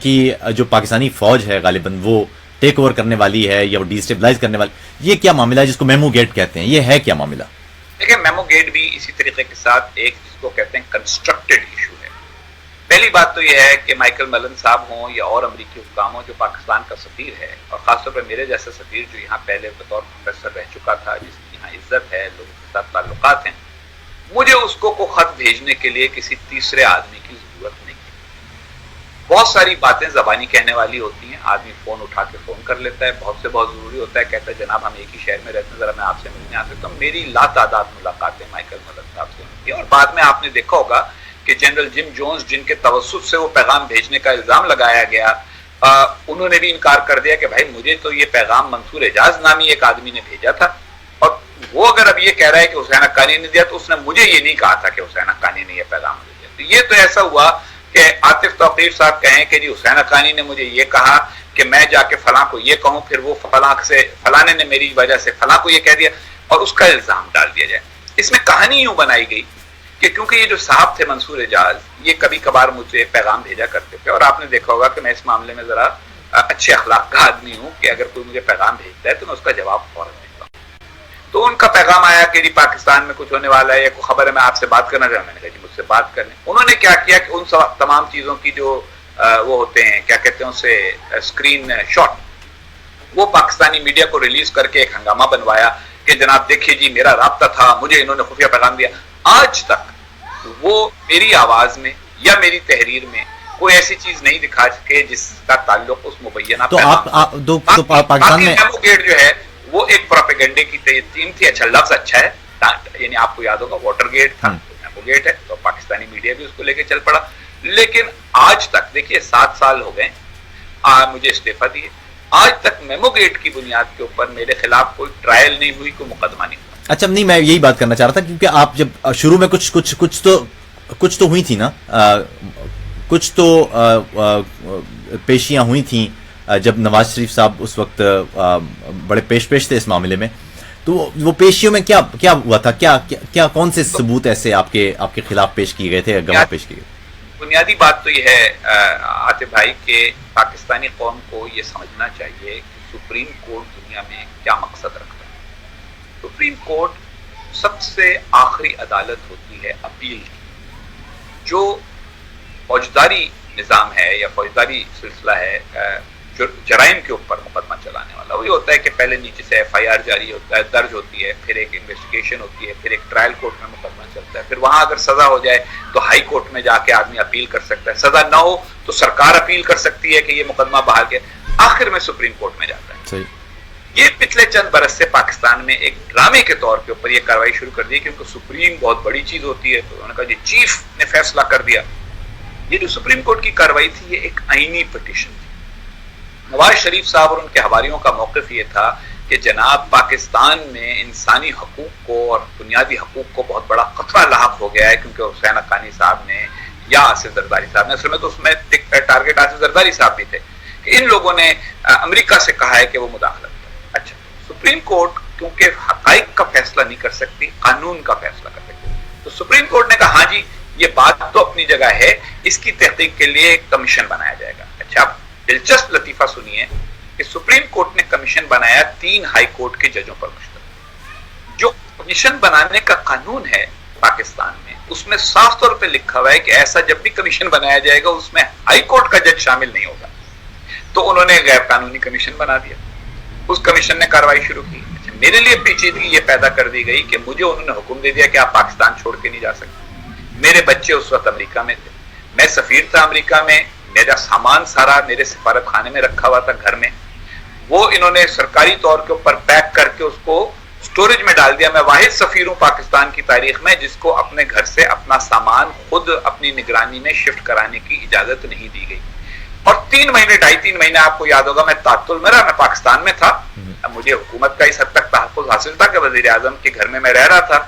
کہ جو پاکستانی فوج ہے غالباً وہ ٹیک اوور کرنے والی ہے یا وہ ڈی اسٹیبلائز کرنے والی. یہ کیا معاملہ ہے جس کو میمو گیٹ کہتے ہیں, یہ ہے کیا معاملہ؟ دیکھیں میمو گیٹ بھی اسی طریقے کے ساتھ ایک جس کو کہتے ہیں کنسٹرکٹڈ ایشو ہے. پہلی بات تو یہ ہے کہ مائیکل ملن صاحب ہوں یا اور امریکی حکام ہوں, جو پاکستان کا سفیر ہے اور خاص طور پر میرے جیسا سفیر جو یہاں پہلے بطور پروفیسر رہ چکا تھا, جس کی یہاں عزت ہے, لوگوں کے ساتھ تعلقات ہیں, مجھے اس کو خط بھیجنے کے لیے کسی تیسرے آدمی کی ضرورت نہیں ہے. بہت ساری باتیں زبانی کہنے والی ہوتی ہیں, آدمی فون اٹھا کے فون کر لیتا ہے, بہت سے بہت ضروری ہوتا ہے, کہتا ہے جناب ہم ایک ہی شہر میں رہتے ہیں, ذرا میں آپ سے ملنے آ سکتا ہوں. میری لا تعداد ملاقاتیں مائیکل ملن صاحب سے ہوئی ہیں اور بعد میں آپ نے دیکھا ہوگا کہ جنرل جم جونز جن کے توسط سے وہ پیغام بھیجنے کا الزام لگایا گیا, انہوں نے بھی انکار کر دیا کہ بھائی مجھے تو یہ پیغام منصور اعجاز نامی ایک آدمی نے بھیجا تھا, اور وہ اگر اب یہ کہہ رہا ہے کہ حسین حقانی نے دیا تو اس نے مجھے یہ نہیں کہا تھا کہ حسین حقانی نے یہ پیغام دیا. تو یہ تو ایسا ہوا کہ عاطف توقیر صاحب کہیں کہ جی حسین حقانی نے مجھے یہ کہا کہ میں جا کے فلاں کو یہ کہوں, پھر وہ فلانے نے میری وجہ سے فلاں کو یہ کہہ دیا اور اس کا الزام ڈال دیا جائے. اس میں کہانی یوں بنائی گئی کہ کیونکہ یہ جو صاحب تھے منصور اعجاز, یہ کبھی کبھار مجھے پیغام بھیجا کرتے تھے, اور آپ نے دیکھا ہوگا کہ میں اس معاملے میں ذرا اچھے اخلاق کا آدمی ہوں کہ اگر کوئی مجھے پیغام بھیجتا ہے تو میں اس کا جواب فوراً دیتا ہوں. تو ان کا پیغام آیا کہ جی پاکستان میں کچھ ہونے والا ہے یا کوئی خبر ہے, میں آپ سے بات کرنا چاہوں. میں نے کہا جی مجھ سے بات کرنے. انہوں نے کیا کیا کہ ان تمام چیزوں کی جو وہ ہوتے ہیں کیا کہتے ہیں اسے اسکرین شاٹ, وہ پاکستانی میڈیا کو ریلیز کر کے ایک ہنگامہ بنوایا کہ جناب دیکھیے جی میرا رابطہ تھا, مجھے انہوں نے خفیہ پیغام دیا. آج تک وہ میری آواز میں یا میری تحریر میں کوئی ایسی چیز نہیں دکھا سکے جس کا تعلق اس مبینہ تو پاکستان میں میمو گیٹ جو ہے وہ ایک پروپیگنڈے کی تیم تھی. اچھا لفظ اچھا ہے, یعنی آپ کو یاد ہوگا واٹر گیٹ تھا, میمو گیٹ ہے, تو پاکستانی میڈیا بھی اس کو لے کے چل پڑا. لیکن آج تک دیکھیے 7 سال ہو گئے مجھے استعفیٰ دیے, آج تک میمو گیٹ کی بنیاد کے اوپر میرے خلاف کوئی ٹرائل نہیں ہوئی, کوئی مقدمہ نہیں ہوا. اچھا نہیں, میں یہی بات کرنا چاہ رہا تھا کیونکہ آپ جب شروع میں کچھ تو ہوئی تھی نا, کچھ تو پیشیاں ہوئی تھیں جب نواز شریف صاحب اس وقت بڑے پیش تھے اس معاملے میں, تو وہ پیشیوں میں کیا ہوا تھا, کیا کون سے ثبوت ایسے آپ کے خلاف پیش کیے گئے تھے, گواہ پیش کیے گئے؟ بنیادی بات تو یہ ہے عاطف بھائی کہ پاکستانی قوم کو یہ سمجھنا چاہیے کہ سپریم کورٹ دنیا میں کیا مقصد رکھتا ہے. سپریم کورٹ سب سے آخری عدالت ہوتی ہے اپیل کی. جو فوجداری نظام ہے یا فوجداری سلسلہ ہے جرائم کے اوپر مقدمہ چلانے والا, وہی ہوتا ہے کہ پہلے نیچے سے FIR جاری ہوتا ہے, درج ہوتی ہے, پھر ایک انویسٹیگیشن ہوتی ہے, پھر ایک ٹرائل کورٹ میں مقدمہ چلتا ہے, پھر وہاں اگر سزا ہو جائے تو ہائی کورٹ میں جا کے آدمی اپیل کر سکتا ہے, سزا نہ ہو تو سرکار اپیل کر سکتی ہے کہ یہ مقدمہ بحال کیا, آخر میں سپریم کورٹ میں جاتا ہے. یہ پچھلے چند برس سے پاکستان میں ایک ڈرامے کے طور کے اوپر یہ کاروائی شروع کر دی, کیونکہ سپریم بہت بڑی چیز ہوتی ہے, تو انہوں نے کہا جی چیف نے فیصلہ کر دیا. یہ جو سپریم کورٹ کی کاروائی تھی یہ ایک آئینی پٹیشن تھی. نواز شریف صاحب اور ان کے حواریوں کا موقف یہ تھا کہ جناب پاکستان میں انسانی حقوق کو اور بنیادی حقوق کو بہت بڑا خطرہ لاحق ہو گیا ہے, کیونکہ حسین حقانی صاحب نے یا آصف زرداری صاحب نے, اصل میں تو اس میں ٹارگیٹ آصف زرداری صاحب بھی تھے, کہ ان لوگوں نے امریکہ سے کہا ہے کہ وہ مداخلت کرے. اچھا, سپریم کورٹ کیونکہ حقائق کا فیصلہ نہیں کر سکتی, قانون کا فیصلہ کر سکتی, تو سپریم کورٹ نے کہا ہاں جی یہ بات تو اپنی جگہ ہے, اس کی تحقیق کے لیے ایک کمیشن بنایا جائے گا. اچھا, دلچسپ لطیفہ سنیے کہ سپریم کورٹ نے کمیشن بنایا 3 ہائی کورٹ کے ججوں پر مشتمل. جو کمیشن بنانے کا قانون ہے پاکستان میں, اس میں صاف طور پہ لکھا ہوا ہے کہ ایسا جب بھی کمیشن بنایا جائے گا اس میں ہائی کورٹ کا جج شامل نہیں ہوگا. تو انہوں نے غیر قانونی کمیشن بنا دیا, اس کمیشن نے کارروائی شروع کی. میرے لیے پیچیدگی یہ پیدا کر دی گئی کہ مجھے انہوں نے حکم دے دیا کہ آپ پاکستان چھوڑ کے نہیں جا سکتے. میرے بچے اس وقت امریکہ میں تھے, میں سفیر تھا امریکہ میں, میرا سامان سارا میرے سفارت خانے میں رکھا ہوا تھا گھر میں, وہ انہوں نے سرکاری طور کے اوپر پیک کر کے اس کو سٹوریج میں ڈال دیا. میں واحد سفیر ہوں پاکستان کی تاریخ میں جس کو اپنے گھر سے اپنا سامان خود اپنی نگرانی میں شفٹ کرانے کی اجازت نہیں دی گئی. اور 3 مہینے 2.5-3 مہینے آپ کو یاد ہوگا میں تعطل میں رہا, میں پاکستان میں تھا, مجھے حکومت کا اس حد تک تحفظ حاصل تھا کہ وزیر اعظم کے گھر میں رہ رہا تھا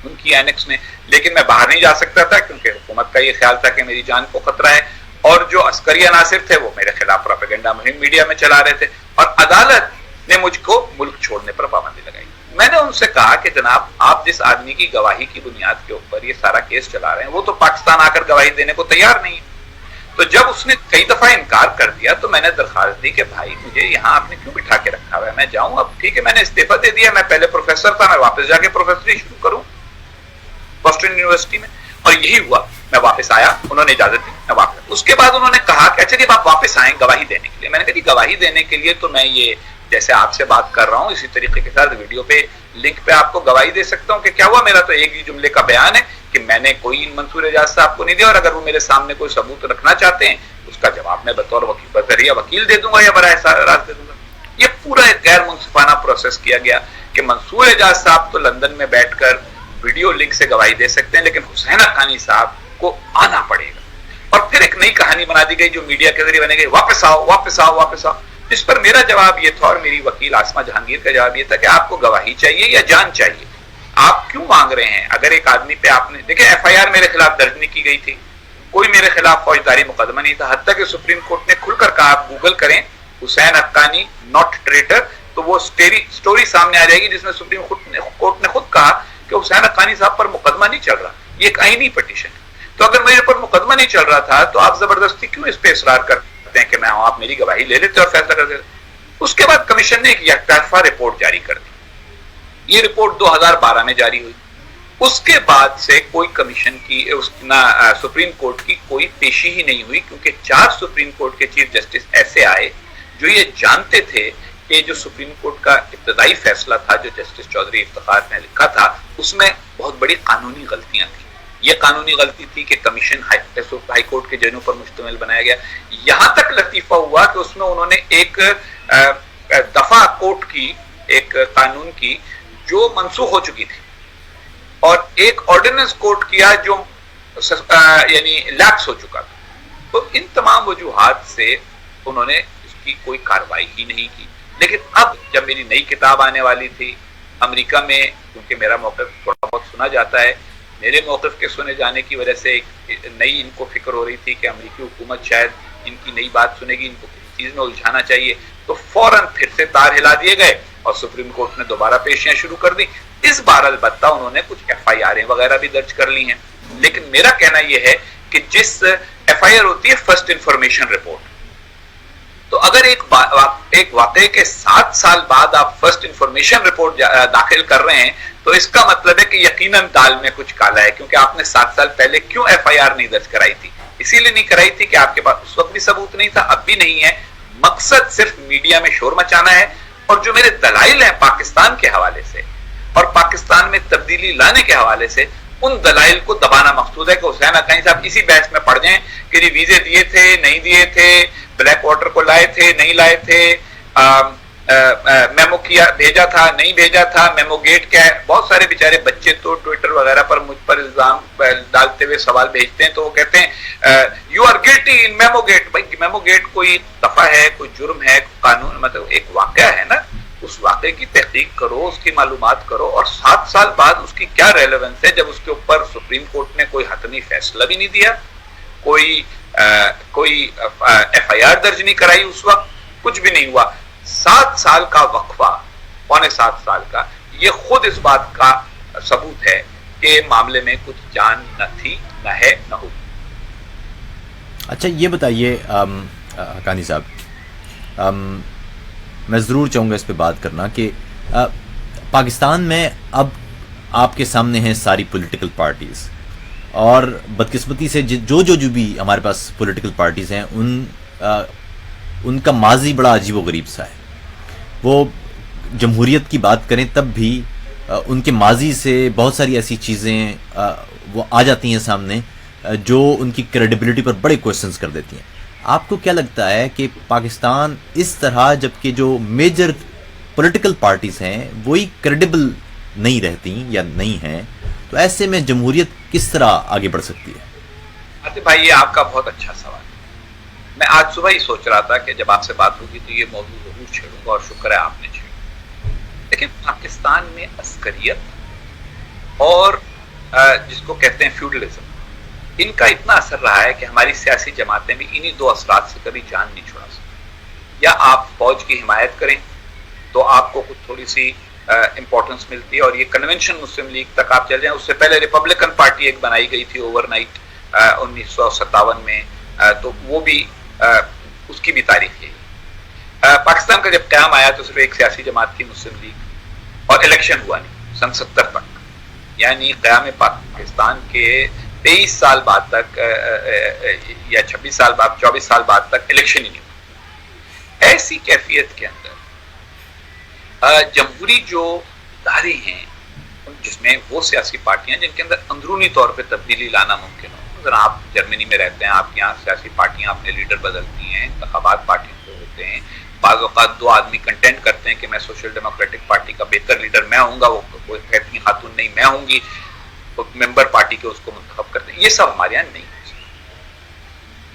ان کی اینکس میں, لیکن میں باہر نہیں جا سکتا تھا کیونکہ حکومت کا یہ خیال تھا کہ میری جان کو خطرہ ہے, اور جو عسکری عناصر تھے وہ میرے خلاف پروپیگنڈا مہم میڈیا میں چلا رہے تھے, اور عدالت نے مجھ کو ملک چھوڑنے پر پابندی لگائی. میں نے ان سے کہا کہ جناب آپ جس آدمی کی گواہی کی بنیاد کے اوپر یہ سارا کیس چلا رہے ہیں وہ تو پاکستان آ کر گواہی دینے کو تیار نہیں ہے. تو جب اس نے کئی دفعہ انکار کر دیا تو میں نے درخواست دی کہ بھائی مجھے یہاں آپ نے کیوں بٹھا کے رکھا ہوا ہے, میں جاؤں اب, ٹھیک ہے میں نے استعفیٰ دے دیا, میں پہلے پروفیسر تھا, میں واپس جا کے پروفیسری شروع کروں بوسٹن یونیورسٹی میں, اور یہی ہوا. میں واپس آیا, انہوں نے اجازت دی, میں واپس. اس کے بعد انہوں نے کہا کہ اچھا جی آپ واپس آئیں گواہی دینے کے لیے. میں نے کہا جی گواہی دینے کے لیے تو میں یہ جیسے آپ سے بات کر رہا ہوں اسی طریقے کے ساتھ ویڈیو پہ لنک پہ آپ کو گواہی دے سکتا ہوں کہ کیا ہوا. میرا تو ایک ہی جملے کا بیان ہے کہ میں نے کوئی منصور اعجاز صاحب کو نہیں دیا, اور اگر وہ میرے سامنے کوئی ثبوت رکھنا چاہتے ہیں اس کا جواب میں بطور وکیل دے دوں گا یا براہ راست دے دوں گا. یہ پورا ایک غیر منصفانہ پروسیس کیا گیا کہ منصور اعجاز صاحب تو لندن میں بیٹھ کر ویڈیو لنک سے گواہی دے سکتے ہیں, لیکن حسین حقانی صاحب کو آنا پڑے گا. اور پھر ایک نئی کہانی بنا دی گئی جو میڈیا کے ذریعے بنے گئی, واپس آؤ واپس آؤ واپس آؤ. اس پر میرا جواب یہ تھا اور میری وکیل آسمہ جہانگیر کا جواب یہ تھا کہ آپ کو گواہی چاہیے یا جان چاہیے, آپ کیوں مانگ رہے ہیں؟ اگر ایک آدمی پہ آپ نے دیکھیں FIR میرے خلاف درج نہیں کی گئی تھی, کوئی میرے خلاف فوجداری مقدمہ نہیں تھا, حتیٰ کہ سپریم کورٹ نے کھل کر کہا, آپ گوگل کریں حسین حقانی ناٹ ٹریٹر تو وہ سٹوری سامنے آ جائے گی جس میں سپریم کورٹ نے خود کہا کہ حسین حقانی صاحب پر مقدمہ نہیں چل رہا, یہ ایک آئینی پٹیشن ہے. تو اگر میرے پر مقدمہ نہیں چل رہا تھا تو آپ زبردستی کیوں اس پہ اصرار کرتے ہیں کہ میں آپ میری گواہی لے لیتے اور فیصلہ کر دیتے. اس کے بعد کمیشن نے ایک یک طرفہ رپورٹ جاری کر دی. یہ رپورٹ 2012 میں جاری ہوئی. اس کے بعد سے کوئی کمیشن کی سپریم کورٹ کی کوئی پیشی ہی نہیں ہوئی، کیونکہ 4 سپریم کورٹ کے چیف جسٹس ایسے آئے جو یہ جانتے تھے کہ جو سپریم کورٹ کا ابتدائی فیصلہ تھا جو جسٹس چودھری افتخار نے لکھا تھا اس میں بہت بڑی قانونی غلطیاں تھیں. یہ قانونی غلطی تھی کہ کمیشن ہائی کورٹ کے ججوں پر مشتمل بنایا گیا. یہاں تک لطیفہ ہوا کہ اس میں انہوں نے ایک دفعہ کورٹ کی، ایک قانون کی جو منسوخ ہو چکی تھی، اور ایک آرڈیننس کورٹ کیا جو یعنی لیپس ہو چکا تھا. تو ان تمام وجوہات سے انہوں نے اس کی کوئی کارروائی ہی نہیں کی. لیکن اب جب میری نئی کتاب آنے والی تھی امریکہ میں، کیونکہ میرا موقف تھوڑا بہت سنا جاتا ہے، میرے موقف کے سنے جانے کی وجہ سے ایک نئی ان کو فکر ہو رہی تھی کہ امریکی حکومت شاید ان کی نئی بات سنے گی، ان کو کسی چیز میں الجھانا چاہیے، تو فوراً پھر سے تار ہلا دیے گئے اور سپریم کورٹ نے دوبارہ پیشیاں شروع کر دی. اس بار البتہ انہوں نے کچھ ایف آئی آریں وغیرہ بھی درج کر لی ہیں. لیکن میرا کہنا یہ ہے کہ جس ایف آئی آر ہوتی ہے فرسٹ انفارمیشن رپورٹ، تو اگر ایک واقعے کے 7 سال بعد آپ فرسٹ انفارمیشن رپورٹ داخل کر رہے ہیں تو اس کا مطلب ہے کہ یقیناً دال میں کچھ کالا ہے، کیونکہ آپ نے 7 سال پہلے کیوں ایف آئی آر نہیں درج کرائی تھی؟ اسی لیے نہیں کرائی تھی کہ آپ کے پاس اس وقت بھی ثبوت نہیں تھا، اب بھی نہیں ہے. مقصد صرف میڈیا میں شور مچانا ہے. اور جو میرے دلائل ہیں پاکستان کے حوالے سے اور پاکستان میں تبدیلی لانے کے حوالے سے، ان دلائل کو دبانا مقصود ہے کہ حسین حقانی صاحب اسی بحث میں پڑ جائیں کہ جی ویزے دیے تھے نہیں دیے تھے، بلیک واٹر کو لائے تھے نہیں لائے تھے، میمو کیا بھیجا تھا نہیں بھیجا تھا، میمو گیٹ کیا ہے. بہت سارے بیچارے بچے تو ٹویٹر وغیرہ پر مجھ پر الزام ڈالتے ہوئے سوال بھیجتے ہیں، تو وہ کہتے ہیں you are guilty in Memogate. بھائی میمو گیٹ کوئی دفعہ ہے، کوئی جرم ہے، قانون مطلب ایک واقعہ ہے نا، اس واقعے کی تحقیق کرو، اس کی معلومات کرو. اور 7 سال بعد اس کی کیا ریلیونس ہے جب اس کے اوپر سپریم کورٹ نے کوئی حتمی فیصلہ بھی نہیں دیا، کوئی ایف آئی آر درج نہیں کرائی، اس وقت کچھ بھی نہیں ہوا. 7 سال کا وقفہ، پونے 7 سال کا، یہ خود اس بات کا ثبوت ہے کہ معاملے میں کچھ جان نہ تھی، نہ ہے، نہ ہو. اچھا یہ بتائیے حقانی صاحب، میں ضرور چاہوں گا اس پہ بات کرنا کہ پاکستان میں اب آپ کے سامنے ہیں ساری پولیٹیکل پارٹیز، اور بدقسمتی سے جو بھی ہمارے پاس پولیٹیکل پارٹیز ہیں ان کا ماضی بڑا عجیب و غریب سا ہے. وہ جمہوریت کی بات کریں تب بھی ان کے ماضی سے بہت ساری ایسی چیزیں وہ آ جاتی ہیں سامنے جو ان کی کریڈیبلٹی پر بڑے کوشچنز کر دیتی ہیں. آپ کو کیا لگتا ہے کہ پاکستان اس طرح جبکہ جو میجر پولیٹیکل پارٹیز ہیں وہی کریڈیبل نہیں رہتی یا نہیں ہیں، تو ایسے میں جمہوریت کس طرح آگے بڑھ سکتی ہے؟ آصف بھائی یہ آپ کا بہت اچھا سوال ہے. میں آج صبح ہی سوچ رہا تھا کہ جب آپ سے بات ہوگی تو یہ موضوع ضرور چھیڑوں گا، اور شکر ہے آپ نے چھیڑا. لیکن پاکستان میں عسکریت اور جس کو کہتے ہیں فیوڈلزم، ان کا اتنا اثر رہا ہے کہ ہماری سیاسی جماعتیں بھی انہی 2 اثرات سے کبھی جان نہیں چھڑا سکتی. یا آپ فوج کی حمایت کریں تو آپ کو کچھ تھوڑی سی امپورٹنس ملتی ہے، اور یہ کنونشن مسلم لیگ تک آپ چل جائیں. اس سے پہلے ریپبلکن پارٹی ایک بنائی گئی تھی اوور نائٹ 1957 میں، تو وہ بھی اس کی بھی تاریخ یہی. پاکستان کا جب قیام آیا تو صرف ایک سیاسی جماعت تھی مسلم لیگ، اور الیکشن ہوا نہیں سن 70 تک. یعنی قیام پاکستان کے 23 سال بعد تک یا 26 سال بعد 24 سال بعد تک الیکشن ہی نہیں ہوا. ایسی کیفیت کے اندر جمہوری جو ادارے ہیں جس میں وہ سیاسی پارٹیاں جن کے اندر اندرونی طور پہ تبدیلی لانا ممکن ہو. اگر آپ جرمنی میں رہتے ہیں، آپ کے یہاں سیاسی پارٹیاں اپنے لیڈر بدلتی ہیں، انتخابات پارٹیوں کے ہوتے ہیں، بعض اوقات 2 آدمی کنٹینٹ کرتے ہیں کہ میں سوشل ڈیموکریٹک پارٹی کا بہتر لیڈر میں ہوں گا، وہ کہتی ہیں خاتون نہیں میں ہوں گی، ممبر پارٹی کے اس کو منتخب کرتے ہیں. یہ سب ہمارے یہاں نہیں ہے.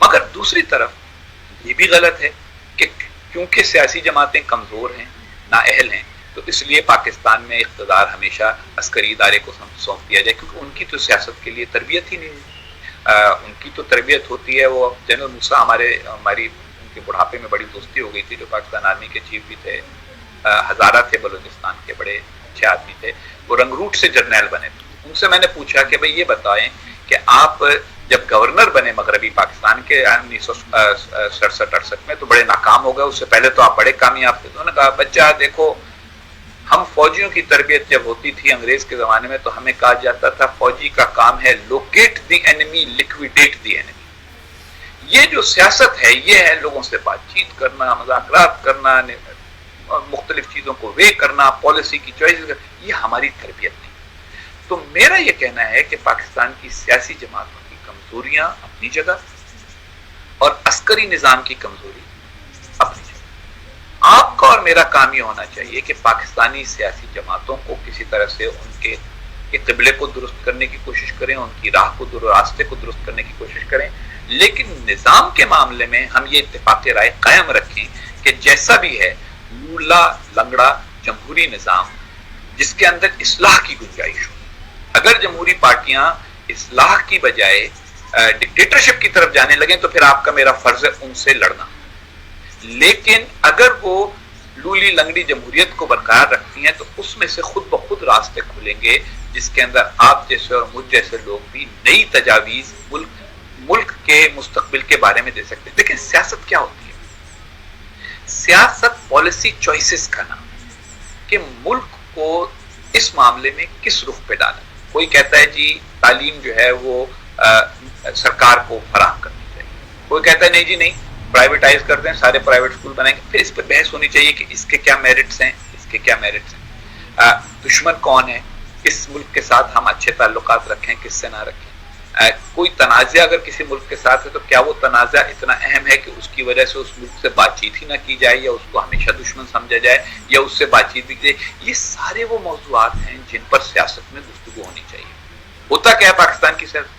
مگر دوسری طرف یہ بھی غلط ہے کہ کیونکہ سیاسی جماعتیں کمزور ہیں، نااہل ہیں، تو اس لیے پاکستان میں اقتدار ہمیشہ عسکری ادارے کو سونپ دیا جائے، کیونکہ ان کی تو سیاست کے لیے تربیت ہی نہیں ہوئی. ان کی تو تربیت ہوتی ہے. وہ جنرل موسیٰ ہماری ان کے بڑھاپے میں بڑی دوستی ہو گئی تھی، جو پاکستان آرمی کے چیف بھی تھے، ہزارہ تھے بلوچستان کے، بڑے اچھے آدمی تھے. وہ رنگروٹ سے جرنیل بنے تھے. ان سے میں نے پوچھا کہ بھئی یہ بتائیں کہ آپ جب گورنر بنے مغربی پاکستان کے 1967-68 میں تو بڑے ناکام ہو گئے، اس سے پہلے تو آپ بڑے کامیاب تھے. تو انہوں نے کہا بچہ دیکھو ہم فوجیوں کی تربیت جب ہوتی تھی انگریز کے زمانے میں تو ہمیں کہا جاتا تھا فوجی کا کام ہے locate the enemy liquidate the enemy. یہ جو سیاست ہے یہ ہے لوگوں سے بات چیت کرنا, مذاکرات کرنا, مختلف چیزوں کو وے کرنا, پالیسی کی چوائس, یہ ہماری تربیت نہیں. تو میرا یہ کہنا ہے کہ پاکستان کی سیاسی جماعتوں کی کمزوریاں اپنی جگہ اور عسکری نظام کی کمزوری اپنی جگہ. آپ کا اور میرا کام یہ ہونا چاہیے کہ پاکستانی سیاسی جماعتوں کو کسی طرح سے ان کے قبلے کو درست کرنے کی کوشش کریں, ان کی راہ کو راستے کو درست کرنے کی کوشش کریں, لیکن نظام کے معاملے میں ہم یہ اتفاق رائے قائم رکھیں کہ جیسا بھی ہے لولا لنگڑا جمہوری نظام جس کے اندر اصلاح کی گنجائش ہو. اگر جمہوری پارٹیاں اصلاح کی بجائے ڈکٹیٹرشپ کی طرف جانے لگیں تو پھر آپ کا میرا فرض ہے ان سے لڑنا. لیکن اگر وہ لولی لنگڑی جمہوریت کو برقرار رکھتی ہیں تو اس میں سے خود بخود راستے کھلیں گے جس کے اندر آپ جیسے اور مجھ جیسے لوگ بھی نئی تجاویز ملک کے مستقبل کے بارے میں دے سکتے ہیں. دیکھیں سیاست کیا ہوتی ہے؟ سیاست پالیسی چوائسز کا نام ہے کہ ملک کو اس معاملے میں کس رخ پہ ڈالیں. کوئی کہتا ہے جی تعلیم جو ہے وہ سرکار کو فراہم کرنی چاہیے, کوئی کہتا ہے نہیں جی نہیں پرائیویٹائز کر دیں, سارے پرائیویٹ اسکول بنائیں گے. پھر اس پہ بحث ہونی چاہیے کہ اس کے کیا میرٹس ہیں, اس کے کیا میرٹس ہیں, دشمن کون ہے, کس ملک کے ساتھ ہم اچھے تعلقات رکھیں, کس سے نہ رکھیں. کوئی تنازع اگر کسی ملک کے ساتھ ہے تو کیا وہ تنازع اتنا اہم ہے کہ اس کی وجہ سے اس ملک سے بات چیت ہی نہ کی جائے یا اس کو ہمیشہ دشمن سمجھا جائے یا اس سے بات چیت بھی کی جائے. یہ سارے وہ موضوعات ہیں جن پر سیاست میں گفتگو ہونی چاہیے. ہوتا کیا ہے پاکستان کی سیاست؟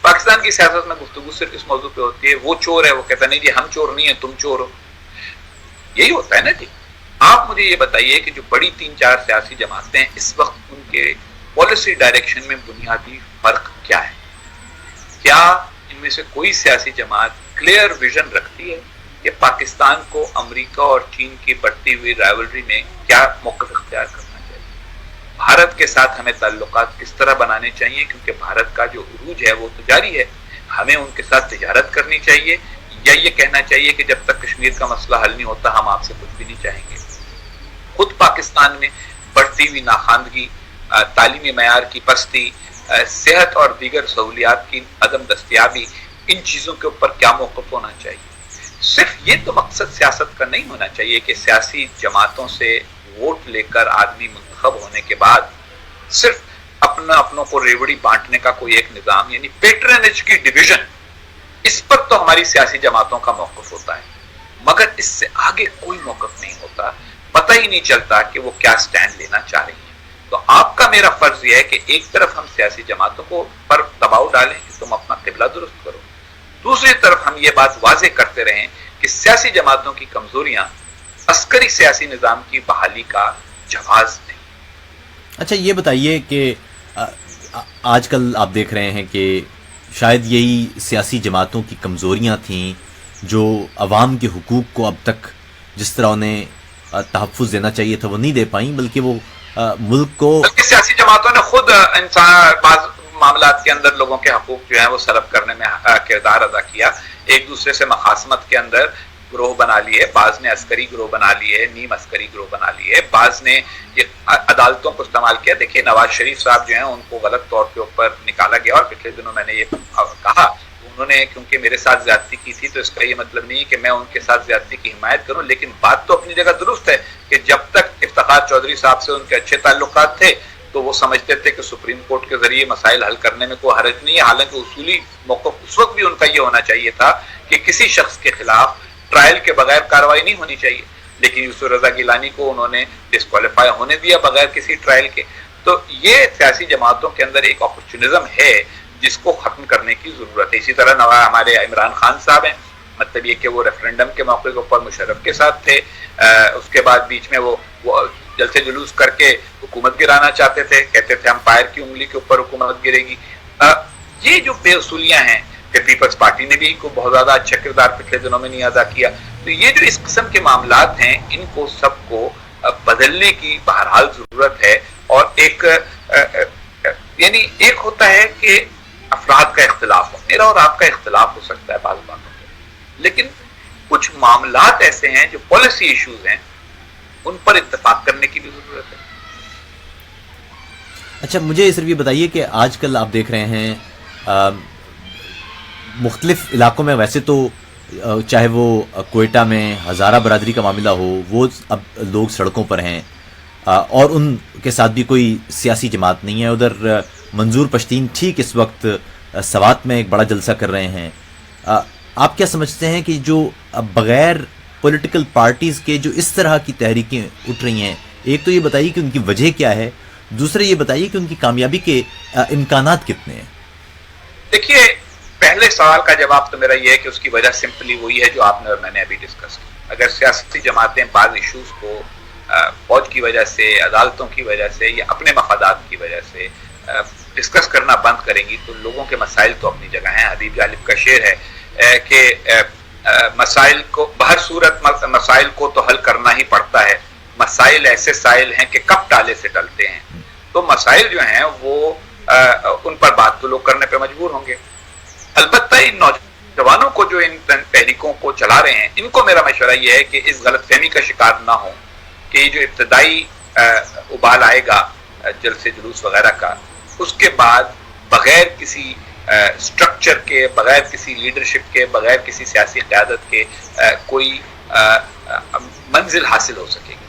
پاکستان کی سیاست میں گفتگو صرف اس موضوع پہ ہوتی ہے وہ چور ہے, وہ کہتا نہیں جی ہم چور نہیں ہیں تم چور ہو. یہی ہوتا ہے نا جی. آپ مجھے یہ بتائیے کہ جو بڑی 3-4 سیاسی جماعتیں ہیں اس وقت ان کے پالیسی ڈائریکشن میں بنیادی فرق کیا ہے؟ کیا ان میں سے کوئی سیاسی جماعت کلیئر ویژن رکھتی ہے کہ پاکستان کو امریکہ اور چین کی بڑھتی ہوئی رائیولری میں کیا موقف اختیار کرنا چاہیے؟ بھارت کے ساتھ ہمیں تعلقات کس طرح بنانے چاہیے کیونکہ بھارت کا جو عروج ہے وہ تو جاری ہے, ہمیں ان کے ساتھ تجارت کرنی چاہیے یا یہ کہنا چاہیے کہ جب تک کشمیر کا مسئلہ حل نہیں ہوتا ہم آپ سے کچھ بھی نہیں چاہیں گے. خود پاکستان میں بڑھتی ہوئی ناخواندگی, تعلیمی معیار کی پستی, صحت اور دیگر سہولیات کی عدم دستیابی, ان چیزوں کے اوپر کیا موقف ہونا چاہیے؟ صرف یہ تو مقصد سیاست کا نہیں ہونا چاہیے کہ سیاسی جماعتوں سے ووٹ لے کر آدمی منتخب ہونے کے بعد صرف اپنوں کو ریوڑی بانٹنے کا کوئی ایک نظام یعنی پیٹرنیج کی ڈویژن, اس پر تو ہماری سیاسی جماعتوں کا موقف ہوتا ہے مگر اس سے آگے کوئی موقف نہیں ہوتا. پتہ ہی نہیں چلتا کہ وہ کیا سٹینڈ لینا چاہ رہی ہیں. تو آپ کا میرا فرض یہ ہے کہ ایک طرف ہم سیاسی جماعتوں کو پر دباؤ ڈالیں کہ تم اپنا قبلہ درست کرو, دوسری طرف ہم یہ بات واضح کرتے رہیں کہ سیاسی جماعتوں کی کمزوریاں عسکری سیاسی نظام کی بحالی کا جواز نہیں. اچھا یہ بتائیے کہ آج کل آپ دیکھ رہے ہیں کہ شاید یہی سیاسی جماعتوں کی کمزوریاں تھیں جو عوام کے حقوق کو اب تک جس طرح انہیں تحفظ دینا چاہیے تھا وہ نہیں دے پائیں, بلکہ وہ ملک کو بلکہ سیاسی جماعتوں نے خود بعض معاملات کے اندر لوگوں کے حقوق جو ہیں وہ سلب کرنے میں کردار ادا کیا. ایک دوسرے سے مخاصمت کے اندر گروہ بنا لیے, بعض نے عسکری گروہ بنا لیے, نیم عسکری گروہ بنا لیے, بعض نے عدالتوں کو استعمال کیا. دیکھیے نواز شریف صاحب جو ہیں ان کو غلط طور کے اوپر نکالا گیا اور پچھلے دنوں میں نے یہ کہا انہوں نے کیونکہ میرے ساتھ زیادتی کی تھی تو اس کا یہ مطلب نہیں کہ میں ان کے ساتھ زیادتی کی حمایت کروں, لیکن بات تو اپنی جگہ درست ہے کہ جب تک افتخار چودھری صاحب سے ان کے اچھے تعلقات تھے تو وہ سمجھتے تھے کہ سپریم کورٹ کے ذریعے مسائل حل کرنے میں کوئی حرج نہیں ہے. حالانکہ اصولی موقف اس وقت بھی ان کا یہ ہونا چاہیے تھا کہ کسی شخص کے خلاف ٹرائل کے بغیر کارروائی نہیں ہونی چاہیے, لیکن یوسف رضا گیلانی کو انہوں نے ڈسکوالیفائی ہونے دیا بغیر کسی ٹرائل کے. تو یہ سیاسی جماعتوں کے اندر ایک اپرچونزم ہے جس کو ختم کرنے کی ضرورت ہے. اسی طرح ہمارے عمران خان صاحب ہیں, مطلب یہ کہ وہ ریفرنڈم کے موقع کے اوپر مشرف کے ساتھ تھے, اس کے بعد بیچ میں وہ جلسے جلوس کر کے حکومت گرانا چاہتے تھے, کہتے تھے امپائر کی انگلی کے اوپر حکومت گرے گی. یہ جو بے اصولیاں ہیں کہ پیپلز پارٹی نے بھی کو بہت زیادہ اچھا کردار پچھلے دنوں میں نہیں ادا کیا. تو یہ جو اس قسم کے معاملات ہیں ان کو سب کو بدلنے کی بہرحال ضرورت ہے. اور ایک یعنی ایک ہوتا ہے کہ افراد کا اختلاف ہو, میرا اور آپ کا اختلاف ہو سکتا ہے بعض باتوں پہ, لیکن کچھ معاملات ایسے ہیں جو پالیسی ایشوز ہیں ان پر اتفاق کرنے کی بھی ضرورت ہے. اچھا مجھے صرف یہ بتائیے کہ آج کل آپ دیکھ رہے ہیں مختلف علاقوں میں، ویسے تو چاہے وہ کوئٹہ میں ہزارہ برادری کا معاملہ ہو، وہ اب لوگ سڑکوں پر ہیں، اور ان کے ساتھ بھی کوئی سیاسی جماعت نہیں ہے. ادھر منظور پشتین ٹھیک اس وقت سوات میں ایک بڑا جلسہ کر رہے ہیں. آپ کیا سمجھتے ہیں کہ جو بغیر پولیٹیکل پارٹیز کے جو اس طرح کی تحریکیں اٹھ رہی ہیں، ایک تو یہ بتائیے کہ ان کی وجہ کیا ہے، دوسرے یہ بتائیے کہ ان کی کامیابی کے امکانات کتنے ہیں؟ دیکھیے، پہلے سوال کا جواب تو میرا یہ ہے کہ اس کی وجہ سمپلی وہی ہے جو آپ نے اور میں نے ابھی ڈسکس کی. اگر سیاسی جماعتیں بعض ایشوز کو فوج کی وجہ سے، عدالتوں کی وجہ سے یا اپنے مفادات کی وجہ سے ڈسکس کرنا بند کریں گی تو لوگوں کے مسائل تو اپنی جگہ ہیں. حبیب غالب کا شعر ہے کہ مسائل کو بہر صورت مسائل کو تو حل کرنا ہی پڑتا ہے، مسائل ایسے سائل ہیں کہ کب ٹالے سے ٹلتے ہیں. تو مسائل جو ہیں وہ ان پر بات تو لوگ کرنے پہ مجبور ہوں گے. البتہ ان نوجوانوں کو جو ان تحریکوں کو چلا رہے ہیں، ان کو میرا مشورہ یہ ہے کہ اس غلط فہمی کا شکار نہ ہوں کہ یہ جو ابتدائی ابال آئے گا جلسے جلوس وغیرہ کا، اس کے بعد بغیر کسی سٹرکچر کے، بغیر کسی لیڈرشپ کے، بغیر کسی سیاسی قیادت کے کوئی منزل حاصل ہو سکے گی.